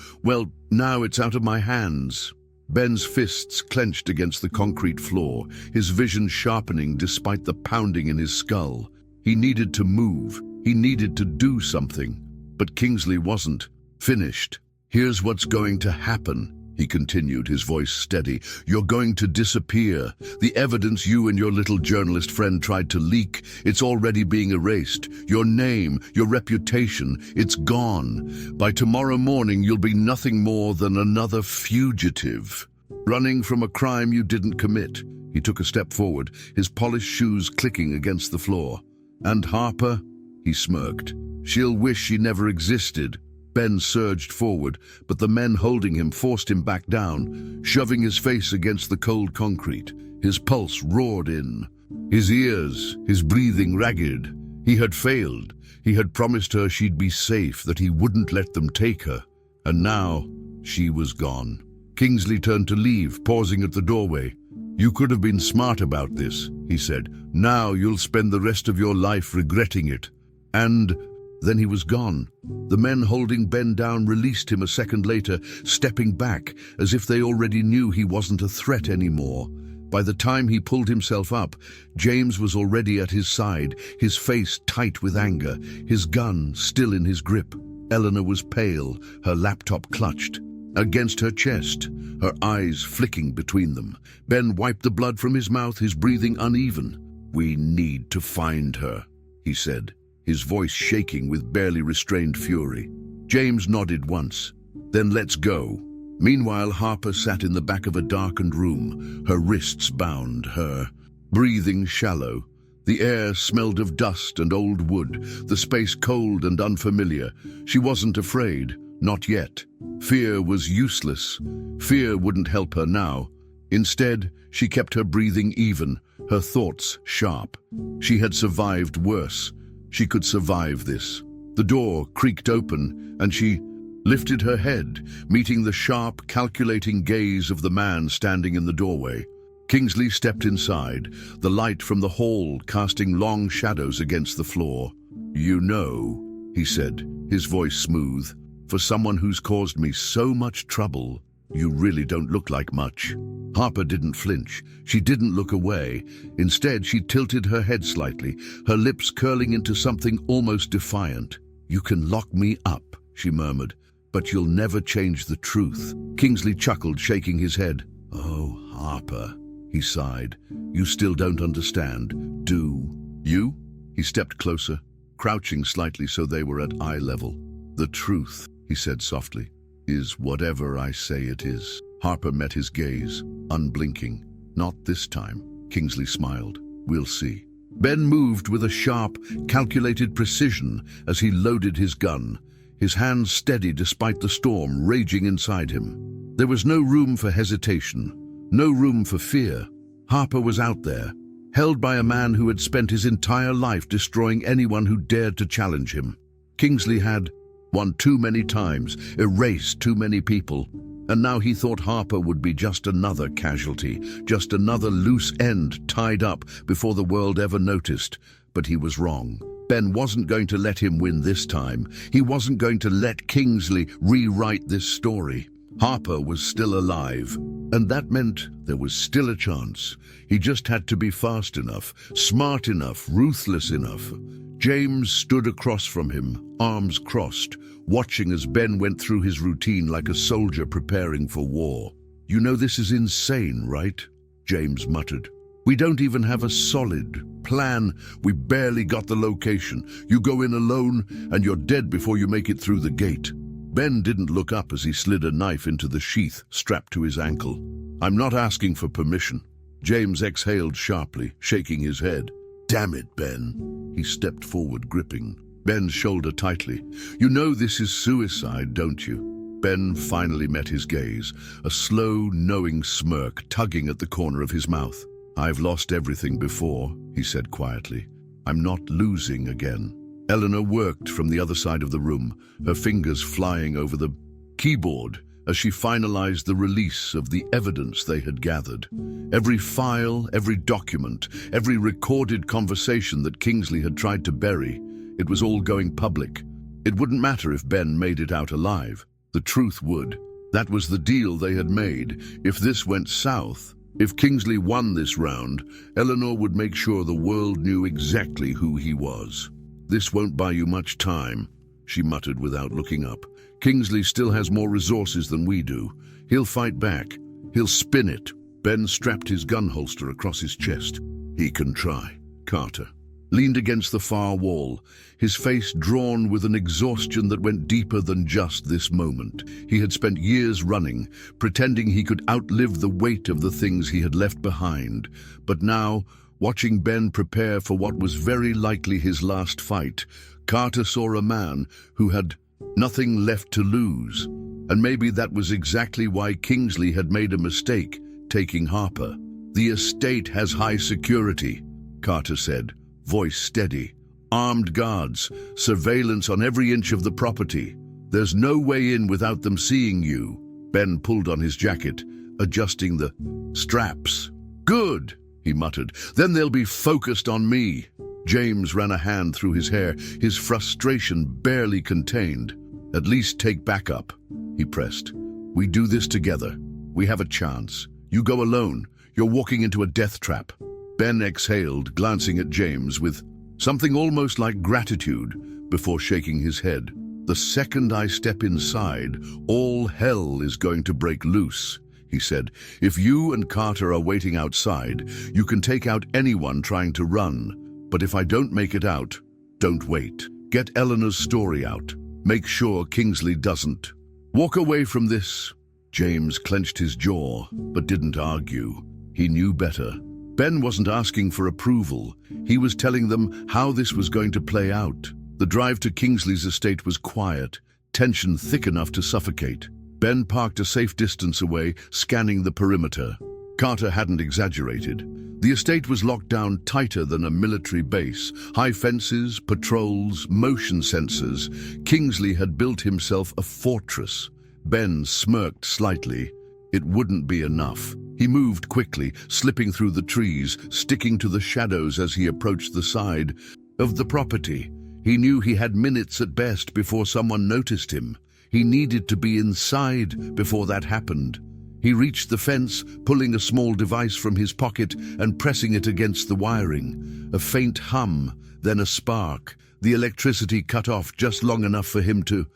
it's out of my hands." Ben's fists clenched against the concrete floor, his vision sharpening despite the pounding in his skull. He needed to move. He needed to do something. But Kingsley wasn't finished. "Here's what's going to happen," he continued, his voice steady. "You're going to disappear. The evidence you and your little journalist friend tried to leak, it's already being erased. Your name, your reputation, it's gone. By tomorrow morning, you'll be nothing more than another fugitive, running from a crime you didn't commit." He took a step forward, his polished shoes clicking against the floor. "And Harper?" he smirked. "She'll wish she never existed." Ben surged forward, but the men holding him forced him back down, shoving his face against the cold concrete. His pulse roared in, his ears, his breathing ragged. He had failed. He had promised her she'd be safe, that he wouldn't let them take her. And now, she was gone. Kingsley turned to leave, pausing at the doorway. "You could have been smart about this," he said. "Now you'll spend the rest of your life regretting it." And then he was gone. The men holding Ben down released him a second later, stepping back as if they already knew he wasn't a threat anymore. By the time he pulled himself up, James was already at his side, his face tight with anger, his gun still in his grip. Eleanor was pale, her laptop clutched against her chest, her eyes flicking between them. Ben wiped the blood from his mouth, his breathing uneven. "We need to find her," he said, his voice shaking with barely restrained fury. James nodded once. "Then let's go." Meanwhile, Harper sat in the back of a darkened room, her wrists bound, her breathing shallow. The air smelled of dust and old wood, the space cold and unfamiliar. She wasn't afraid, not yet. Fear was useless. Fear wouldn't help her now. Instead, she kept her breathing even, her thoughts sharp. She had survived worse. She could survive this. The door creaked open, and she lifted her head, meeting the sharp, calculating gaze of the man standing in the doorway. Kingsley stepped inside, the light from the hall casting long shadows against the floor. "You know," he said, his voice smooth, "for someone who's caused me so much trouble, you really don't look like much." Harper didn't flinch. She didn't look away. Instead, she tilted her head slightly, her lips curling into something almost defiant. "You can lock me up," she murmured, "but you'll never change the truth." Kingsley chuckled, shaking his head. "Oh, Harper," he sighed, "you still don't understand, do you?" He stepped closer, crouching slightly so they were at eye level. "The truth," he said softly, "is whatever I say it is." Harper met his gaze, unblinking. "Not this time," Kingsley smiled. "We'll see." Ben moved with a sharp, calculated precision as he loaded his gun, his hands steady despite the storm raging inside him. There was no room for hesitation, no room for fear. Harper was out there, held by a man who had spent his entire life destroying anyone who dared to challenge him. Kingsley had won too many times, erased too many people, and now he thought Harper would be just another casualty, just another loose end tied up before the world ever noticed. But he was wrong. Ben wasn't going to let him win this time. He wasn't going to let Kingsley rewrite this story. Harper was still alive, and that meant there was still a chance. He just had to be fast enough, smart enough, ruthless enough. James stood across from him, arms crossed, watching as Ben went through his routine like a soldier preparing for war. "You know this is insane, right?" James muttered. "We don't even have a solid plan. We barely got the location. You go in alone, and you're dead before you make it through the gate." Ben didn't look up as he slid a knife into the sheath strapped to his ankle. "I'm not asking for permission." James exhaled sharply, shaking his head. "Damn it, Ben." He stepped forward, gripping Ben's shoulder tightly. "You know this is suicide, don't you?" Ben finally met his gaze, a slow, knowing smirk tugging at the corner of his mouth. "I've lost everything before," he said quietly. "I'm not losing again." Eleanor worked from the other side of the room, her fingers flying over the keyboard as she finalized the release of the evidence they had gathered. Every file, every document, every recorded conversation that Kingsley had tried to bury, it was all going public. It wouldn't matter if Ben made it out alive. The truth would. That was the deal they had made. If this went south, if Kingsley won this round, Eleanor would make sure the world knew exactly who he was. "This won't buy you much time," she muttered without looking up. "Kingsley still has more resources than we do. He'll fight back. He'll spin it." Ben strapped his gun holster across his chest. "He can try." Carter leaned against the far wall, his face drawn with an exhaustion that went deeper than just this moment. He had spent years running, pretending he could outlive the weight of the things he had left behind. But now, watching Ben prepare for what was very likely his last fight, Carter saw a man who had nothing left to lose. And maybe that was exactly why Kingsley had made a mistake, taking Harper. "The estate has high security," Carter said, voice steady. "Armed guards, surveillance on every inch of the property. There's no way in without them seeing you." Ben pulled on his jacket, adjusting the straps. "Good," he muttered. "Then they'll be focused on me." James ran a hand through his hair, his frustration barely contained. "At least take backup," he pressed. "We do this together. We have a chance. You go alone. You're walking into a death trap." Ben exhaled, glancing at James with something almost like gratitude before shaking his head. "The second I step inside, all hell is going to break loose," he said. "If you and Carter are waiting outside, you can take out anyone trying to run. But if I don't make it out, don't wait. Get Eleanor's story out. Make sure Kingsley doesn't. Walk away from this." James clenched his jaw, but didn't argue. He knew better. Ben wasn't asking for approval. He was telling them how this was going to play out. The drive to Kingsley's estate was quiet, tension thick enough to suffocate. Ben parked a safe distance away, scanning the perimeter. Carter hadn't exaggerated. The estate was locked down tighter than a military base. High fences, patrols, motion sensors. Kingsley had built himself a fortress. Ben smirked slightly. It wouldn't be enough. He moved quickly, slipping through the trees, sticking to the shadows as he approached the side of the property. He knew he had minutes at best before someone noticed him. He needed to be inside before that happened. He reached the fence, pulling a small device from his pocket and pressing it against the wiring. A faint hum, then a spark. The electricity cut off just long enough for him to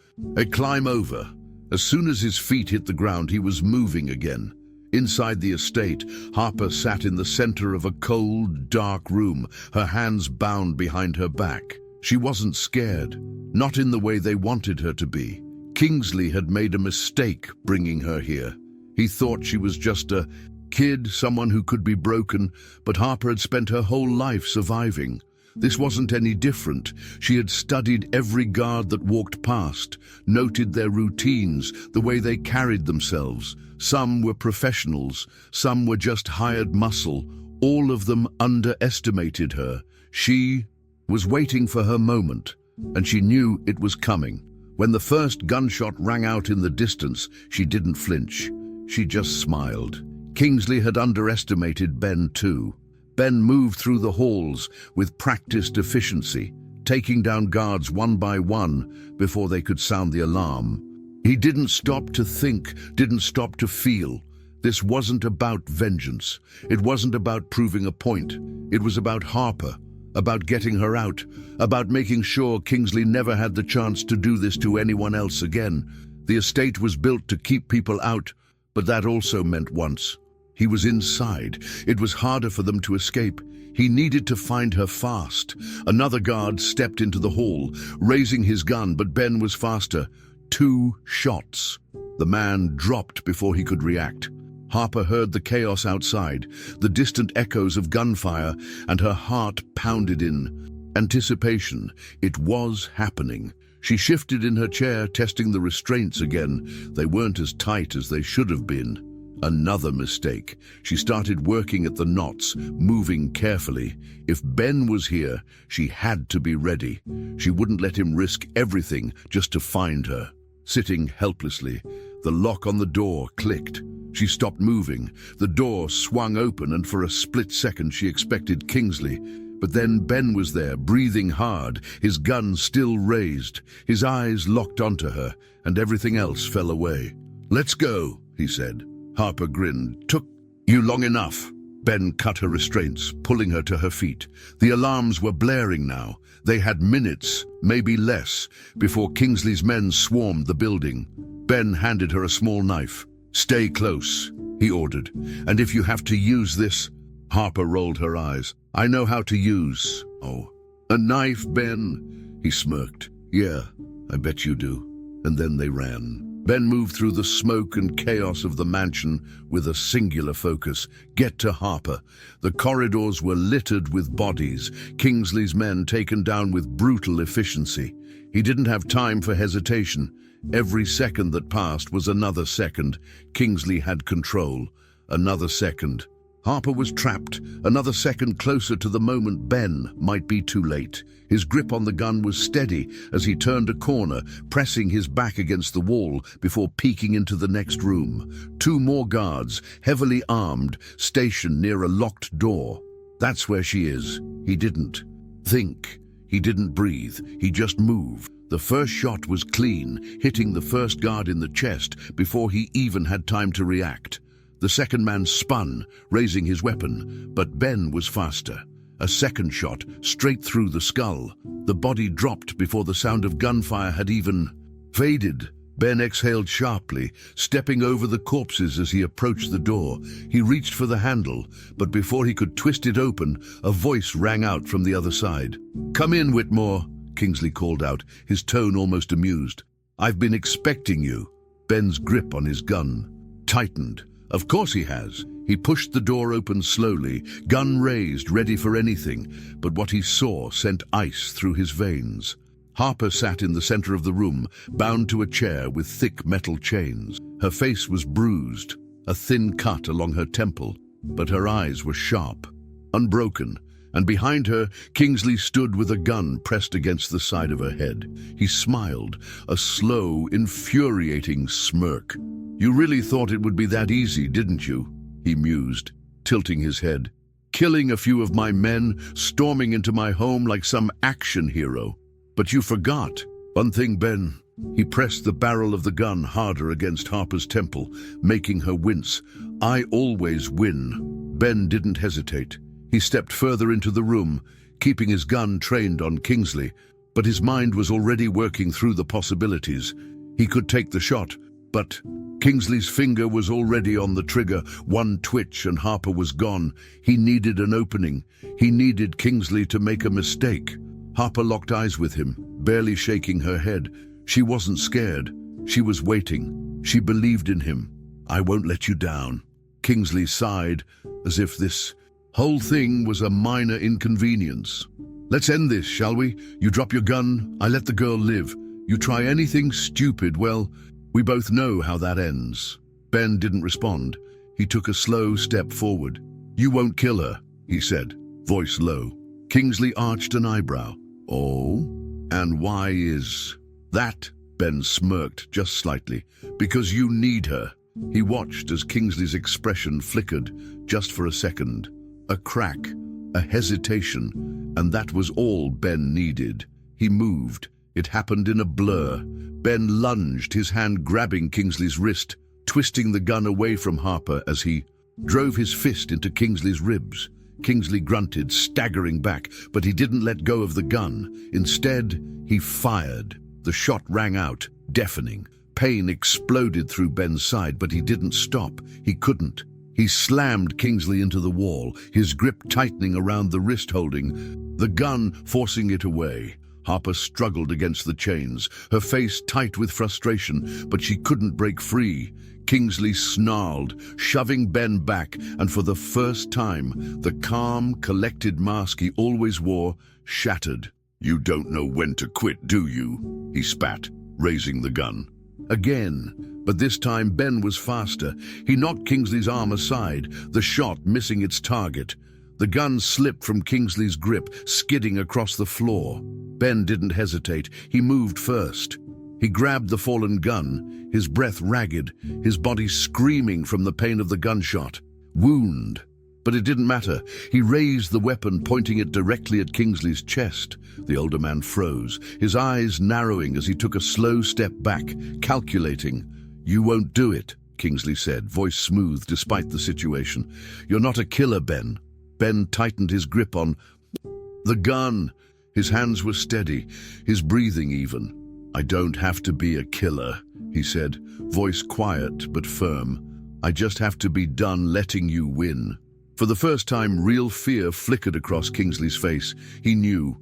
climb over. As soon as his feet hit the ground, he was moving again. Inside the estate, Harper sat in the center of a cold, dark room, her hands bound behind her back. She wasn't scared, not in the way they wanted her to be. Kingsley had made a mistake bringing her here. He thought she was just a kid, someone who could be broken, but Harper had spent her whole life surviving. This wasn't any different. She had studied every guard that walked past, noted their routines, the way they carried themselves. Some were professionals, some were just hired muscle. All of them underestimated her. She was waiting for her moment, and she knew it was coming. When the first gunshot rang out in the distance, she didn't flinch. She just smiled. Kingsley had underestimated Ben too. Ben moved through the halls with practiced efficiency, taking down guards one by one before they could sound the alarm. He didn't stop to think, didn't stop to feel. This wasn't about vengeance. It wasn't about proving a point. It was about Harper, about getting her out, about making sure Kingsley never had the chance to do this to anyone else again. The estate was built to keep people out, but that also meant once he was inside, it was harder for them to escape. He needed to find her fast. Another guard stepped into the hall, raising his gun, but Ben was faster. 2 shots. The man dropped before he could react. Harper heard the chaos outside, the distant echoes of gunfire, and her heart pounded in anticipation. It was happening. She shifted in her chair, testing the restraints again. They weren't as tight as they should have been. Another mistake. She started working at the knots, moving carefully. If Ben was here, she had to be ready. She wouldn't let him risk everything just to find her. Sitting helplessly, the lock on the door clicked. She stopped moving. The door swung open, and for a split second she expected Kingsley. But then Ben was there, breathing hard, his gun still raised. His eyes locked onto her, and everything else fell away. "Let's go," he said. Harper grinned. "Took you long enough." Ben cut her restraints, pulling her to her feet. The alarms were blaring now. They had minutes, maybe less, before Kingsley's men swarmed the building. Ben handed her a small knife. "Stay close," he ordered. "And if you have to use this—" Harper rolled her eyes. "I know how to use—" "Oh, a knife, Ben?" He smirked. "Yeah, I bet you do." And then they ran. Ben moved through the smoke and chaos of the mansion with a singular focus: get to Harper. The corridors were littered with bodies, Kingsley's men taken down with brutal efficiency. He didn't have time for hesitation. Every second that passed was another second. Kingsley had control. Another second. Harper was trapped, another second closer to the moment Ben might be too late. His grip on the gun was steady as he turned a corner, pressing his back against the wall before peeking into the next room. 2 more guards, heavily armed, stationed near a locked door. That's where she is. He didn't think. He didn't breathe. He just moved. The first shot was clean, hitting the first guard in the chest before he even had time to react. The second man spun, raising his weapon, but Ben was faster. A second shot, straight through the skull. The body dropped before the sound of gunfire had even faded. Ben exhaled sharply, stepping over the corpses as he approached the door. He reached for the handle, but before he could twist it open, a voice rang out from the other side. "Come in, Whitmore," Kingsley called out, his tone almost amused. "I've been expecting you." Ben's grip on his gun tightened. Of course he has. He pushed the door open slowly, gun raised, ready for anything, but what he saw sent ice through his veins. Harper sat in the center of the room, bound to a chair with thick metal chains. Her face was bruised, a thin cut along her temple. but her eyes were sharp, unbroken, and behind her, Kingsley stood with a gun pressed against the side of her head. He smiled, a slow, infuriating smirk. "You really thought it would be that easy, didn't you?" he mused, tilting his head. "Killing a few of my men, storming into my home like some action hero. But you forgot one thing, Ben." He pressed the barrel of the gun harder against Harper's temple, making her wince. "I always win." Ben didn't hesitate. He stepped further into the room, keeping his gun trained on Kingsley, but his mind was already working through the possibilities. He could take the shot, but Kingsley's finger was already on the trigger. One twitch and Harper was gone. He needed an opening. He needed Kingsley to make a mistake. Harper locked eyes with him, barely shaking her head. She wasn't scared. She was waiting. She believed in him. "I won't let you down." Kingsley sighed, as if this whole thing was a minor inconvenience. "Let's end this, shall we? You drop your gun, I let the girl live. You try anything stupid, well, we both know how that ends." Ben didn't respond. He took a slow step forward. "You won't kill her," he said, voice low. Kingsley arched an eyebrow. "Oh? And why is that?" Ben smirked just slightly. "Because you need her." He watched as Kingsley's expression flickered, just for a second. A crack, a hesitation, and that was all Ben needed. He moved. It happened in a blur. Ben lunged, his hand grabbing Kingsley's wrist, twisting the gun away from Harper as he drove his fist into Kingsley's ribs. Kingsley grunted, staggering back, but he didn't let go of the gun. Instead, he fired. The shot rang out, deafening. Pain exploded through Ben's side, but he didn't stop. He couldn't. He slammed Kingsley into the wall, his grip tightening around the wrist holding the gun, forcing it away. Harper struggled against the chains, her face tight with frustration, but she couldn't break free. Kingsley snarled, shoving Ben back, and for the first time, the calm, collected mask he always wore shattered. "You don't know when to quit, do you?" he spat, raising the gun. Again, but this time Ben was faster. He knocked Kingsley's arm aside, the shot missing its target. The gun slipped from Kingsley's grip, skidding across the floor. Ben didn't hesitate. He moved first. He grabbed the fallen gun, his breath ragged, his body screaming from the pain of the gunshot. Wound. But it didn't matter. He raised the weapon, pointing it directly at Kingsley's chest. The older man froze, his eyes narrowing as he took a slow step back, calculating. "You won't do it," Kingsley said, voice smooth despite the situation. "You're not a killer, Ben." Ben tightened his grip on the gun. His hands were steady, his breathing even. "I don't have to be a killer," he said, voice quiet but firm. "I just have to be done letting you win." For the first time, real fear flickered across Kingsley's face. He knew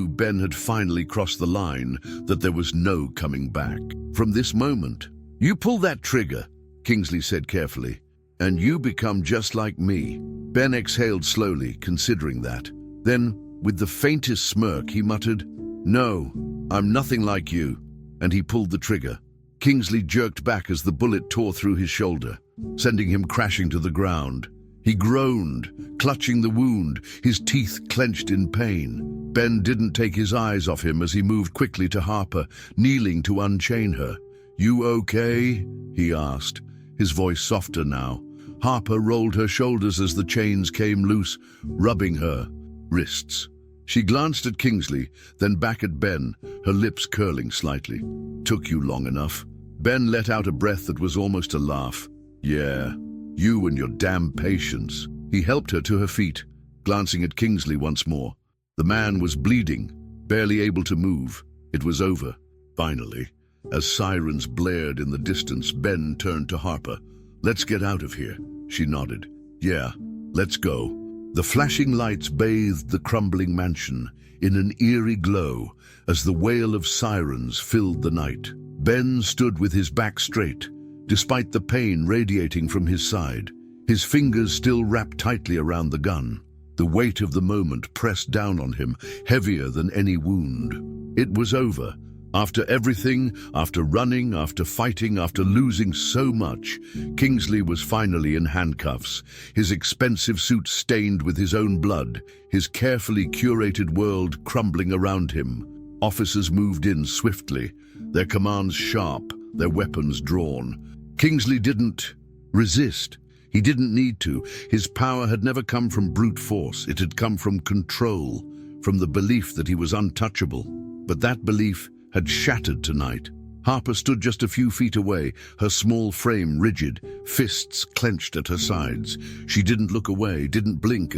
Ben had finally crossed the line, that there was no coming back. From this moment, "You pull that trigger," Kingsley said carefully, "and you become just like me." Ben exhaled slowly, considering that. Then, with the faintest smirk, he muttered, "No, I'm nothing like you," and he pulled the trigger. Kingsley jerked back as the bullet tore through his shoulder, sending him crashing to the ground. He groaned, clutching the wound, his teeth clenched in pain. Ben didn't take his eyes off him as he moved quickly to Harper, kneeling to unchain her. "You okay?" he asked, his voice softer now. Harper rolled her shoulders as the chains came loose, rubbing her wrists. She glanced at Kingsley, then back at Ben, her lips curling slightly. "Took you long enough." Ben let out a breath that was almost a laugh. "Yeah. You and your damn patience." He helped her to her feet, glancing at Kingsley once more. The man was bleeding, barely able to move. It was over, finally. As sirens blared in the distance, Ben turned to Harper. "Let's get out of here." She nodded. "Yeah, let's go." The flashing lights bathed the crumbling mansion in an eerie glow as the wail of sirens filled the night. Ben stood with his back straight, despite the pain radiating from his side, his fingers still wrapped tightly around the gun. The weight of the moment pressed down on him, heavier than any wound. It was over. After everything, after running, after fighting, after losing so much, Kingsley was finally in handcuffs, his expensive suit stained with his own blood, his carefully curated world crumbling around him. Officers moved in swiftly, their commands sharp, their weapons drawn. Kingsley didn't resist. He didn't need to. His power had never come from brute force. It had come from control, from the belief that he was untouchable. But that belief had shattered tonight. Harper stood just a few feet away, her small frame rigid, fists clenched at her sides. She didn't look away, didn't blink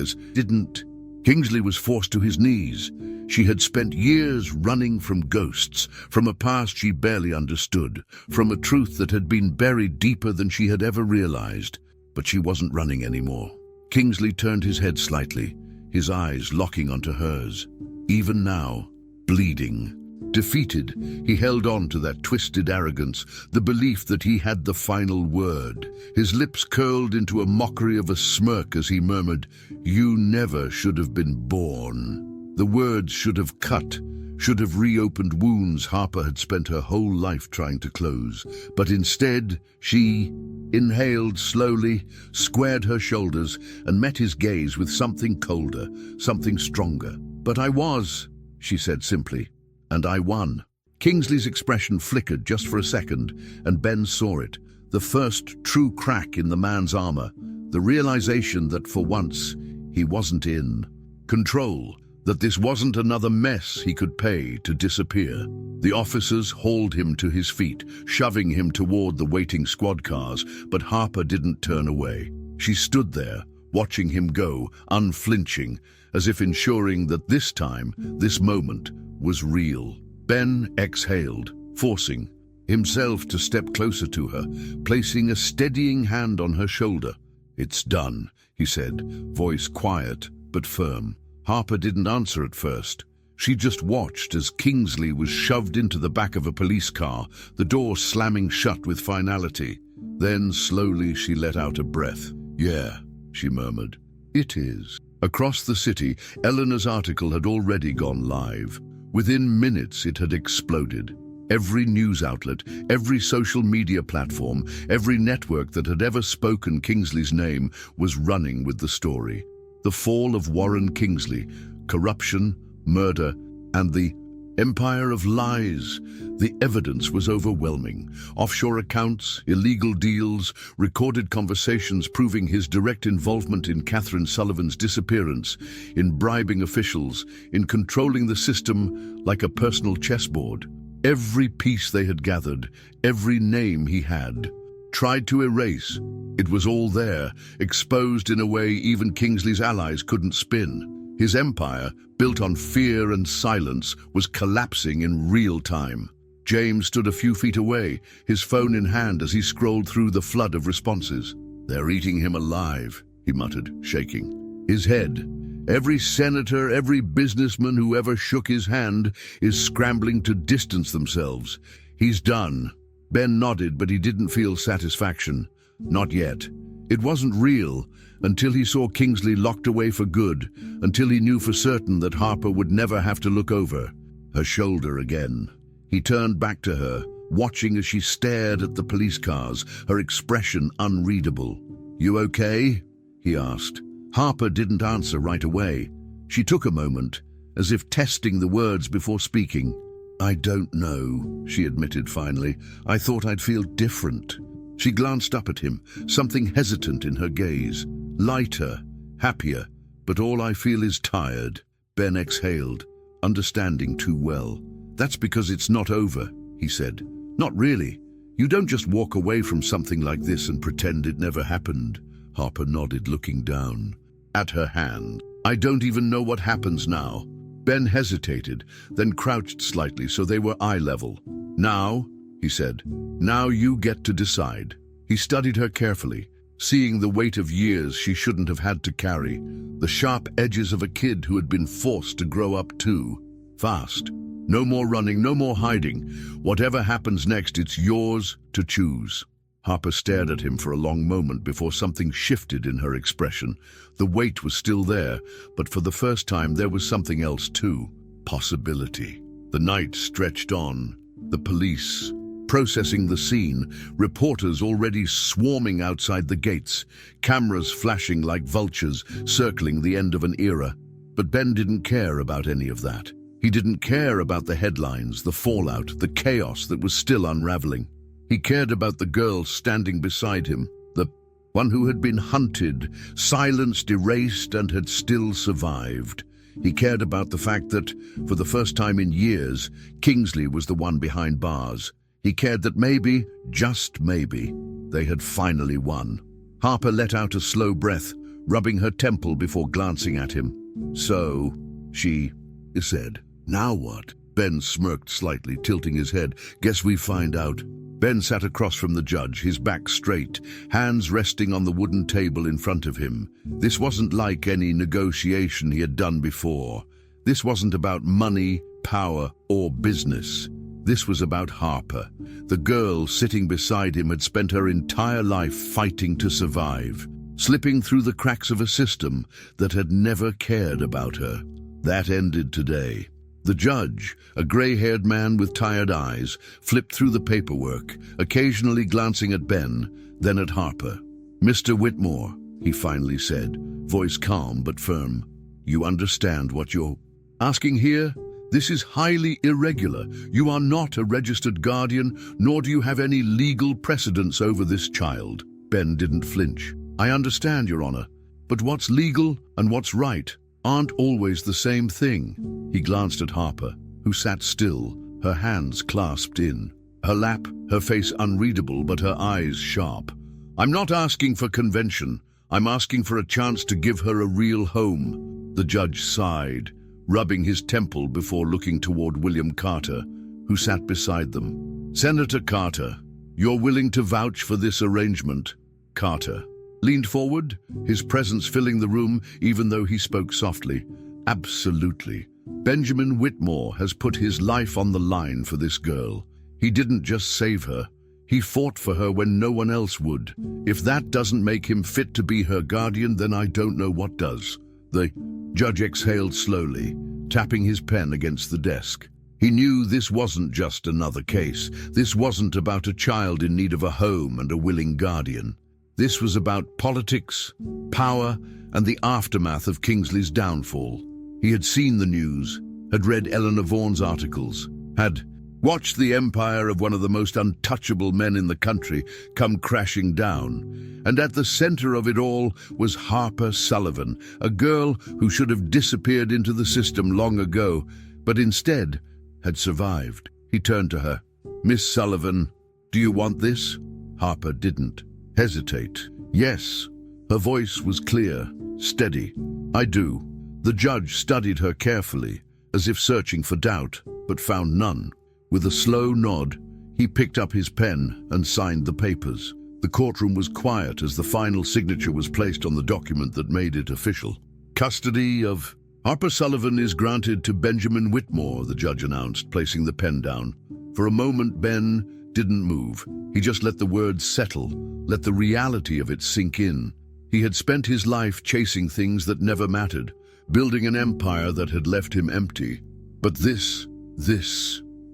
Kingsley was forced to his knees. She had spent years running from ghosts, from a past she barely understood, from a truth that had been buried deeper than she had ever realized. But she wasn't running anymore. Kingsley turned his head slightly, his eyes locking onto hers. Even now, bleeding. Defeated, he held on to that twisted arrogance, the belief that he had the final word. His lips curled into a mockery of a smirk as he murmured, "You never should have been born." The words should have cut, should have reopened wounds Harper had spent her whole life trying to close. But instead, she inhaled slowly, squared her shoulders, and met his gaze with something colder, something stronger. "But I was," she said simply. "And I won." Kingsley's expression flickered just for a second, and Ben saw it. The first true crack in the man's armor. The realization that for once, he wasn't in control. That this wasn't another mess he could pay to disappear. The officers hauled him to his feet, shoving him toward the waiting squad cars, but Harper didn't turn away. She stood there, watching him go, unflinching, as if ensuring that this time, this moment, was real. Ben exhaled, forcing himself to step closer to her, placing a steadying hand on her shoulder. "It's done," he said, voice quiet but firm. Harper didn't answer at first. She just watched as Kingsley was shoved into the back of a police car, the door slamming shut with finality. Then slowly she let out a breath. "Yeah," she murmured. "It is." Across the city, Eleanor's article had already gone live. Within minutes it had exploded. Every news outlet, every social media platform, every network that had ever spoken Kingsley's name was running with the story. The fall of Warren Kingsley, corruption, murder, and the empire of lies. The evidence was overwhelming. Offshore accounts, illegal deals, recorded conversations proving his direct involvement in Harper Sullivan's disappearance, in bribing officials, in controlling the system like a personal chessboard. Every piece they had gathered, every name he had tried to erase. It was all there, exposed in a way even Kingsley's allies couldn't spin. His empire, built on fear and silence, was collapsing in real time. James stood a few feet away, his phone in hand as he scrolled through the flood of responses. "They're eating him alive," he muttered, shaking his head. "Every senator, every businessman who ever shook his hand is scrambling to distance themselves. He's done." Ben nodded, but he didn't feel satisfaction. Not yet. It wasn't real until he saw Kingsley locked away for good, until he knew for certain that Harper would never have to look over her shoulder again. He turned back to her, watching as she stared at the police cars, her expression unreadable. "You okay?" he asked. Harper didn't answer right away. She took a moment, as if testing the words before speaking. "I don't know," she admitted finally. "I thought I'd feel different." She glanced up at him, something hesitant in her gaze. "Lighter, happier, but all I feel is tired." Ben exhaled, understanding too well. "That's because it's not over," he said. "Not really. You don't just walk away from something like this and pretend it never happened." Harper nodded, looking down at her hand. "I don't even know what happens now." Ben hesitated, then crouched slightly so they were eye level. "Now," he said, "now you get to decide." He studied her carefully, seeing the weight of years she shouldn't have had to carry, the sharp edges of a kid who had been forced to grow up too fast. No more running, no more hiding. Whatever happens next, it's yours to choose. Harper stared at him for a long moment before something shifted in her expression. The weight was still there, but for the first time there was something else too. Possibility. The night stretched on, The police, processing the scene, reporters already swarming outside the gates, cameras flashing like vultures, circling the end of an era. But Ben didn't care about any of that. He didn't care about the headlines, the fallout, the chaos that was still unraveling. He cared about the girl standing beside him, the one who had been hunted, silenced, erased, and had still survived. He cared about the fact that, for the first time in years, Kingsley was the one behind bars. He cared that maybe, just maybe, they had finally won. Harper let out a slow breath, rubbing her temple before glancing at him. "So," she said. "Now what?" Ben smirked slightly, tilting his head. "Guess we find out." Ben sat across from the judge, his back straight, hands resting on the wooden table in front of him. This wasn't like any negotiation he had done before. This wasn't about money, power, or business. This was about Harper. The girl sitting beside him had spent her entire life fighting to survive, slipping through the cracks of a system that had never cared about her. That ended today. The judge, a grey-haired man with tired eyes, flipped through the paperwork, occasionally glancing at Ben, then at Harper. "Mr. Whitmore," he finally said, voice calm but firm, "you understand what you're asking here? This is highly irregular. You are not a registered guardian, nor do you have any legal precedence over this child." Ben didn't flinch. "I understand, Your Honor, but what's legal and what's right aren't always the same thing." He glanced at Harper, who sat still, her hands clasped in her lap, her face unreadable but her eyes sharp. "I'm not asking for convention. I'm asking for a chance to give her a real home." The judge sighed, rubbing his temple before looking toward William Carter, who sat beside them. "Senator Carter, you're willing to vouch for this arrangement?" Carter leaned forward, his presence filling the room even though he spoke softly. "Absolutely. Benjamin Whitmore has put his life on the line for this girl. He didn't just save her. He fought for her when no one else would. If that doesn't make him fit to be her guardian, then I don't know what does." The judge exhaled slowly, tapping his pen against the desk. He knew this wasn't just another case. This wasn't about a child in need of a home and a willing guardian. This was about politics, power, and the aftermath of Kingsley's downfall. He had seen the news, had read Eleanor Vaughan's articles, had watched the empire of one of the most untouchable men in the country come crashing down. And at the center of it all was Harper Sullivan, a girl who should have disappeared into the system long ago, but instead had survived. He turned to her. "Miss Sullivan, do you want this?" Harper didn't hesitate. "Yes." Her voice was clear, steady. "I do." The judge studied her carefully, as if searching for doubt, but found none. With a slow nod, he picked up his pen and signed the papers. The courtroom was quiet as the final signature was placed on the document that made it official. "Custody of Harper Sullivan is granted to Benjamin Whitmore," the judge announced, placing the pen down. For a moment, Ben didn't move. He just let the words settle, let the reality of it sink in. He had spent his life chasing things that never mattered, building an empire that had left him empty. But this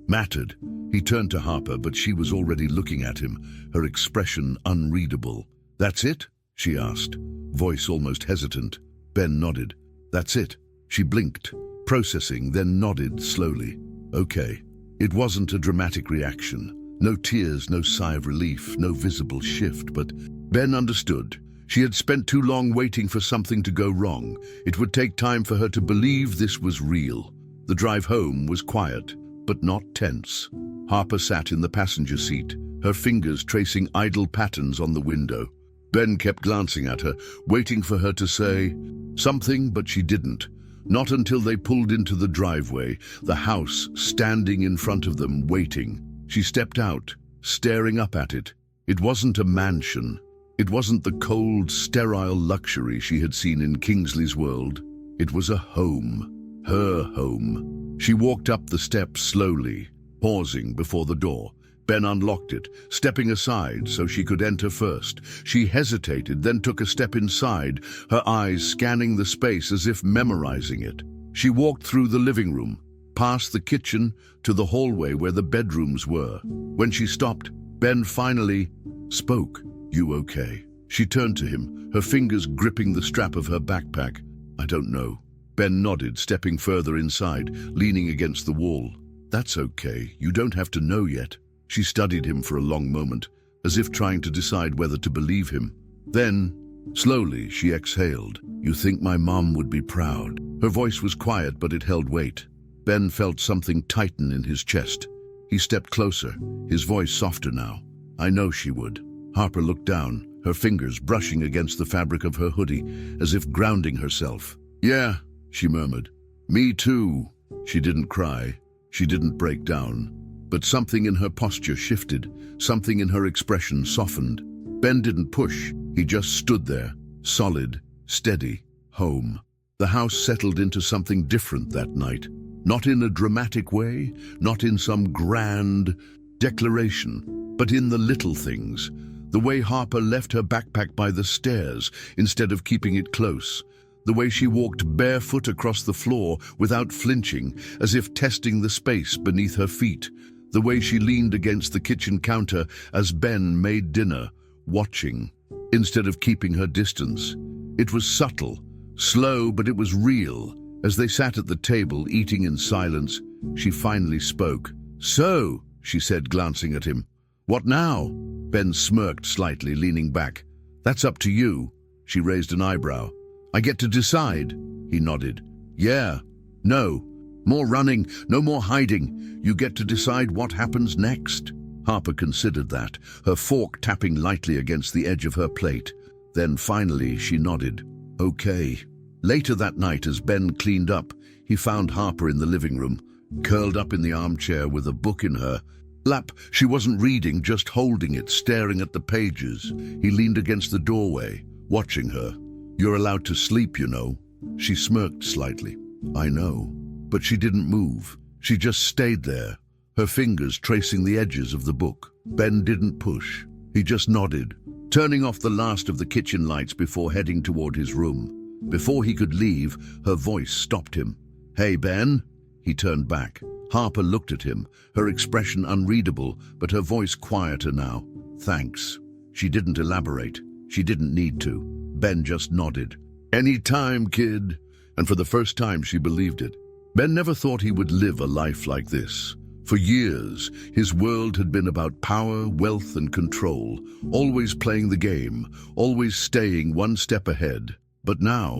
mattered. He turned to Harper, but she was already looking at him, her expression unreadable. "That's it?" she asked, voice almost hesitant. Ben nodded. "That's it." She blinked, processing, then nodded slowly. "Okay." It wasn't a dramatic reaction. No tears, no sigh of relief, no visible shift, but Ben understood. She had spent too long waiting for something to go wrong. It would take time for her to believe this was real. The drive home was quiet, but not tense. Harper sat in the passenger seat, her fingers tracing idle patterns on the window. Ben kept glancing at her, waiting for her to say something, but she didn't. Not until they pulled into the driveway, the house standing in front of them, waiting. She stepped out, staring up at it. It wasn't a mansion. It wasn't the cold, sterile luxury she had seen in Kingsley's world. It was a home, her home. She walked up the steps slowly, pausing before the door. Ben unlocked it, stepping aside so she could enter first. She hesitated, then took a step inside, her eyes scanning the space as if memorizing it. She walked through the living room, past the kitchen to the hallway where the bedrooms were. When she stopped, Ben finally spoke. "You okay?" She turned to him, her fingers gripping the strap of her backpack. "I don't know." Ben nodded, stepping further inside, leaning against the wall. "That's okay. You don't have to know yet." She studied him for a long moment, as if trying to decide whether to believe him. Then, slowly, she exhaled. "You think my mom would be proud?" Her voice was quiet, but it held weight. Ben felt something tighten in his chest. He stepped closer, his voice softer now. "I know she would." Harper looked down, her fingers brushing against the fabric of her hoodie, as if grounding herself. "Yeah," she murmured. "Me too." She didn't cry. She didn't break down. But something in her posture shifted, something in her expression softened. Ben didn't push. He just stood there, solid, steady, home. The house settled into something different that night. Not in a dramatic way, not in some grand declaration, but in the little things. The way Harper left her backpack by the stairs instead of keeping it close. The way she walked barefoot across the floor without flinching, as if testing the space beneath her feet. The way she leaned against the kitchen counter as Ben made dinner, watching, instead of keeping her distance. It was subtle, slow, but it was real. As they sat at the table, eating in silence, she finally spoke. "So," she said, glancing at him. "What now?" Ben smirked slightly, leaning back. "That's up to you." She raised an eyebrow. "I get to decide." He nodded. "Yeah. No. More running, no more hiding. You get to decide what happens next." Harper considered that, her fork tapping lightly against the edge of her plate. Then finally she nodded. "Okay." Later that night, as Ben cleaned up, he found Harper in the living room, curled up in the armchair with a book in her lap. She wasn't reading, just holding it, staring at the pages. He leaned against the doorway, watching her. "You're allowed to sleep, you know." She smirked slightly. "I know." But she didn't move. She just stayed there, her fingers tracing the edges of the book. Ben didn't push. He just nodded, turning off the last of the kitchen lights before heading toward his room. Before he could leave, her voice stopped him. "Hey, Ben." He turned back. Harper looked at him, her expression unreadable, but her voice quieter now. "Thanks." She didn't elaborate. She didn't need to. Ben just nodded. "Any time, kid." And for the first time, she believed it. Ben never thought he would live a life like this. For years, his world had been about power, wealth, and control, always playing the game, always staying one step ahead. But now,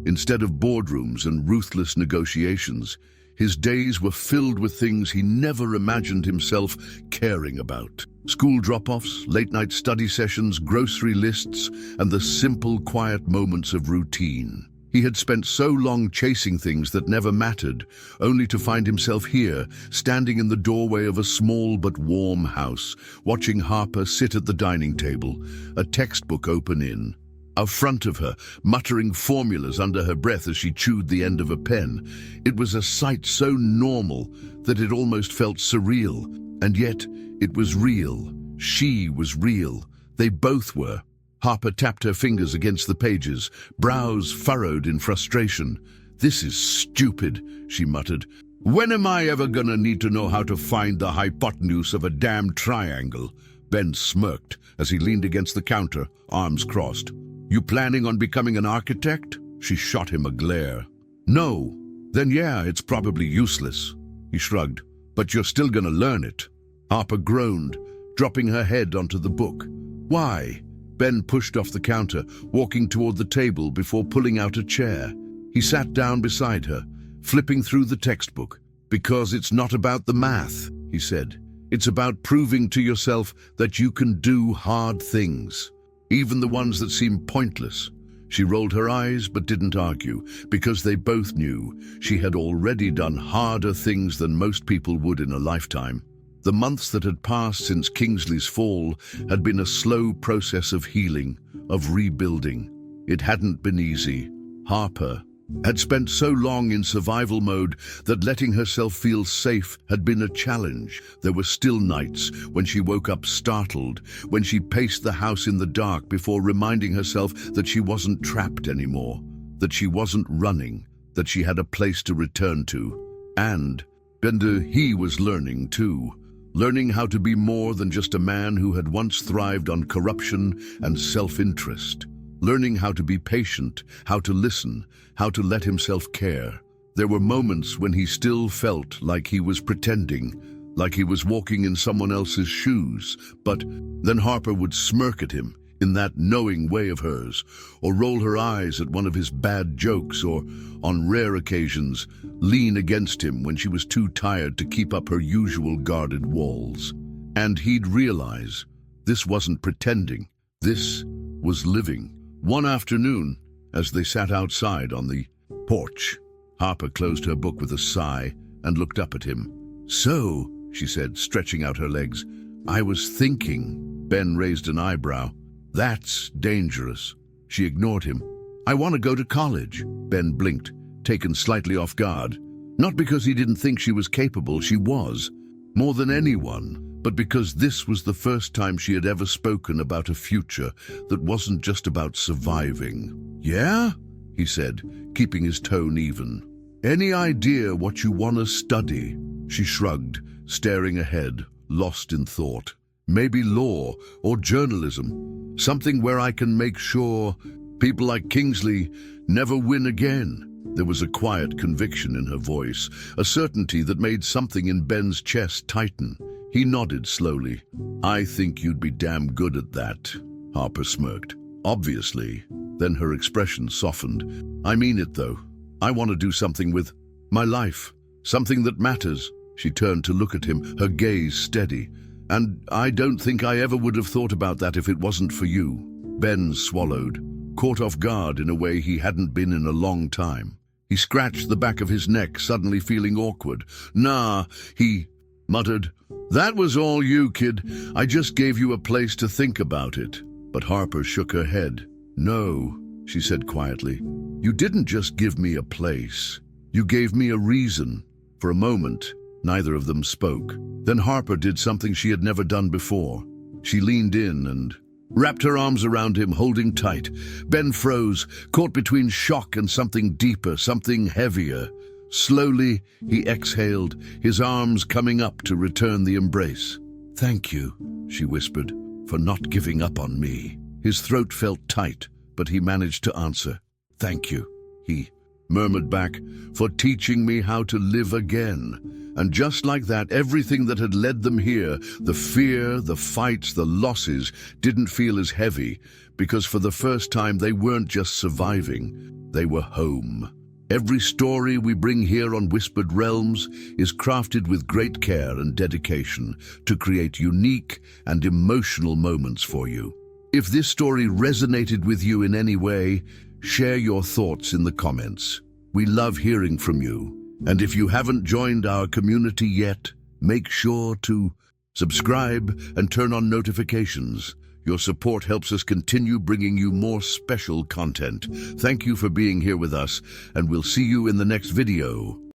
instead of boardrooms and ruthless negotiations, his days were filled with things he never imagined himself caring about. School drop-offs, late-night study sessions, grocery lists, and the simple, quiet moments of routine. He had spent so long chasing things that never mattered, only to find himself here, standing in the doorway of a small but warm house, watching Harper sit at the dining table, a textbook open in front of her, muttering formulas under her breath as she chewed the end of a pen. It was a sight so normal that it almost felt surreal, and yet it was real. She was real. They both were. Harper tapped her fingers against the pages, brows furrowed in frustration. "This is stupid," she muttered. "When am I ever gonna need to know how to find the hypotenuse of a damn triangle?" Ben smirked as he leaned against the counter, arms crossed. "You planning on becoming an architect?" She shot him a glare. "No." "Then yeah, it's probably useless." He shrugged. "But you're still gonna learn it." Harper groaned, dropping her head onto the book. "Why?" Ben pushed off the counter, walking toward the table before pulling out a chair. He sat down beside her, flipping through the textbook. "Because it's not about the math," he said. "It's about proving to yourself that you can do hard things, even the ones that seem pointless." She rolled her eyes but didn't argue, because they both knew she had already done harder things than most people would in a lifetime. The months that had passed since Kingsley's fall had been a slow process of healing, of rebuilding. It hadn't been easy. Harper had spent so long in survival mode that letting herself feel safe had been a challenge. There were still nights when she woke up startled, when she paced the house in the dark before reminding herself that she wasn't trapped anymore, that she wasn't running, that she had a place to return to. And He was learning too. Learning how to be more than just a man who had once thrived on corruption and self-interest. Learning how to be patient, how to listen, how to let himself care. There were moments when he still felt like he was pretending, like he was walking in someone else's shoes, but then Harper would smirk at him in that knowing way of hers, or roll her eyes at one of his bad jokes, or, on rare occasions, lean against him when she was too tired to keep up her usual guarded walls. And he'd realize this wasn't pretending, this was living. One afternoon, as they sat outside on the porch, Harper closed her book with a sigh and looked up at him. "So," she said, stretching out her legs, "I was thinking." Ben raised an eyebrow. "That's dangerous." She ignored him. "I want to go to college." Ben blinked, taken slightly off guard. Not because he didn't think she was capable, she was, more than anyone, but because this was the first time she had ever spoken about a future that wasn't just about surviving. "Yeah?" he said, keeping his tone even. "Any idea what you want to study?" She shrugged, staring ahead, lost in thought. "Maybe law or journalism, something where I can make sure people like Kingsley never win again." There was a quiet conviction in her voice, a certainty that made something in Ben's chest tighten. He nodded slowly. "I think you'd be damn good at that," Harper smirked. "Obviously." Then her expression softened. "I mean it, though. I want to do something with my life, something that matters." She turned to look at him, her gaze steady. "And I don't think I ever would have thought about that if it wasn't for you." Ben swallowed, caught off guard in a way he hadn't been in a long time. He scratched the back of his neck, suddenly feeling awkward. "Nah," he muttered. "That was all you, kid. I just gave you a place to think about it." But Harper shook her head. "No," she said quietly. "You didn't just give me a place. You gave me a reason." For a moment, neither of them spoke. Then Harper did something she had never done before. She leaned in and wrapped her arms around him, holding tight. Ben froze, caught between shock and something deeper, something heavier. Slowly, he exhaled, his arms coming up to return the embrace. "Thank you," she whispered, "for not giving up on me." His throat felt tight, but he managed to answer. "Thank you," he murmured back, "for teaching me how to live again." And just like that, everything that had led them here, the fear, the fights, the losses, didn't feel as heavy, because for the first time they weren't just surviving, they were home. Every story we bring here on Whispered Realms is crafted with great care and dedication to create unique and emotional moments for you. If this story resonated with you in any way, share your thoughts in the comments. We love hearing from you. And if you haven't joined our community yet, make sure to subscribe and turn on notifications. Your support helps us continue bringing you more special content. Thank you for being here with us, and we'll see you in the next video.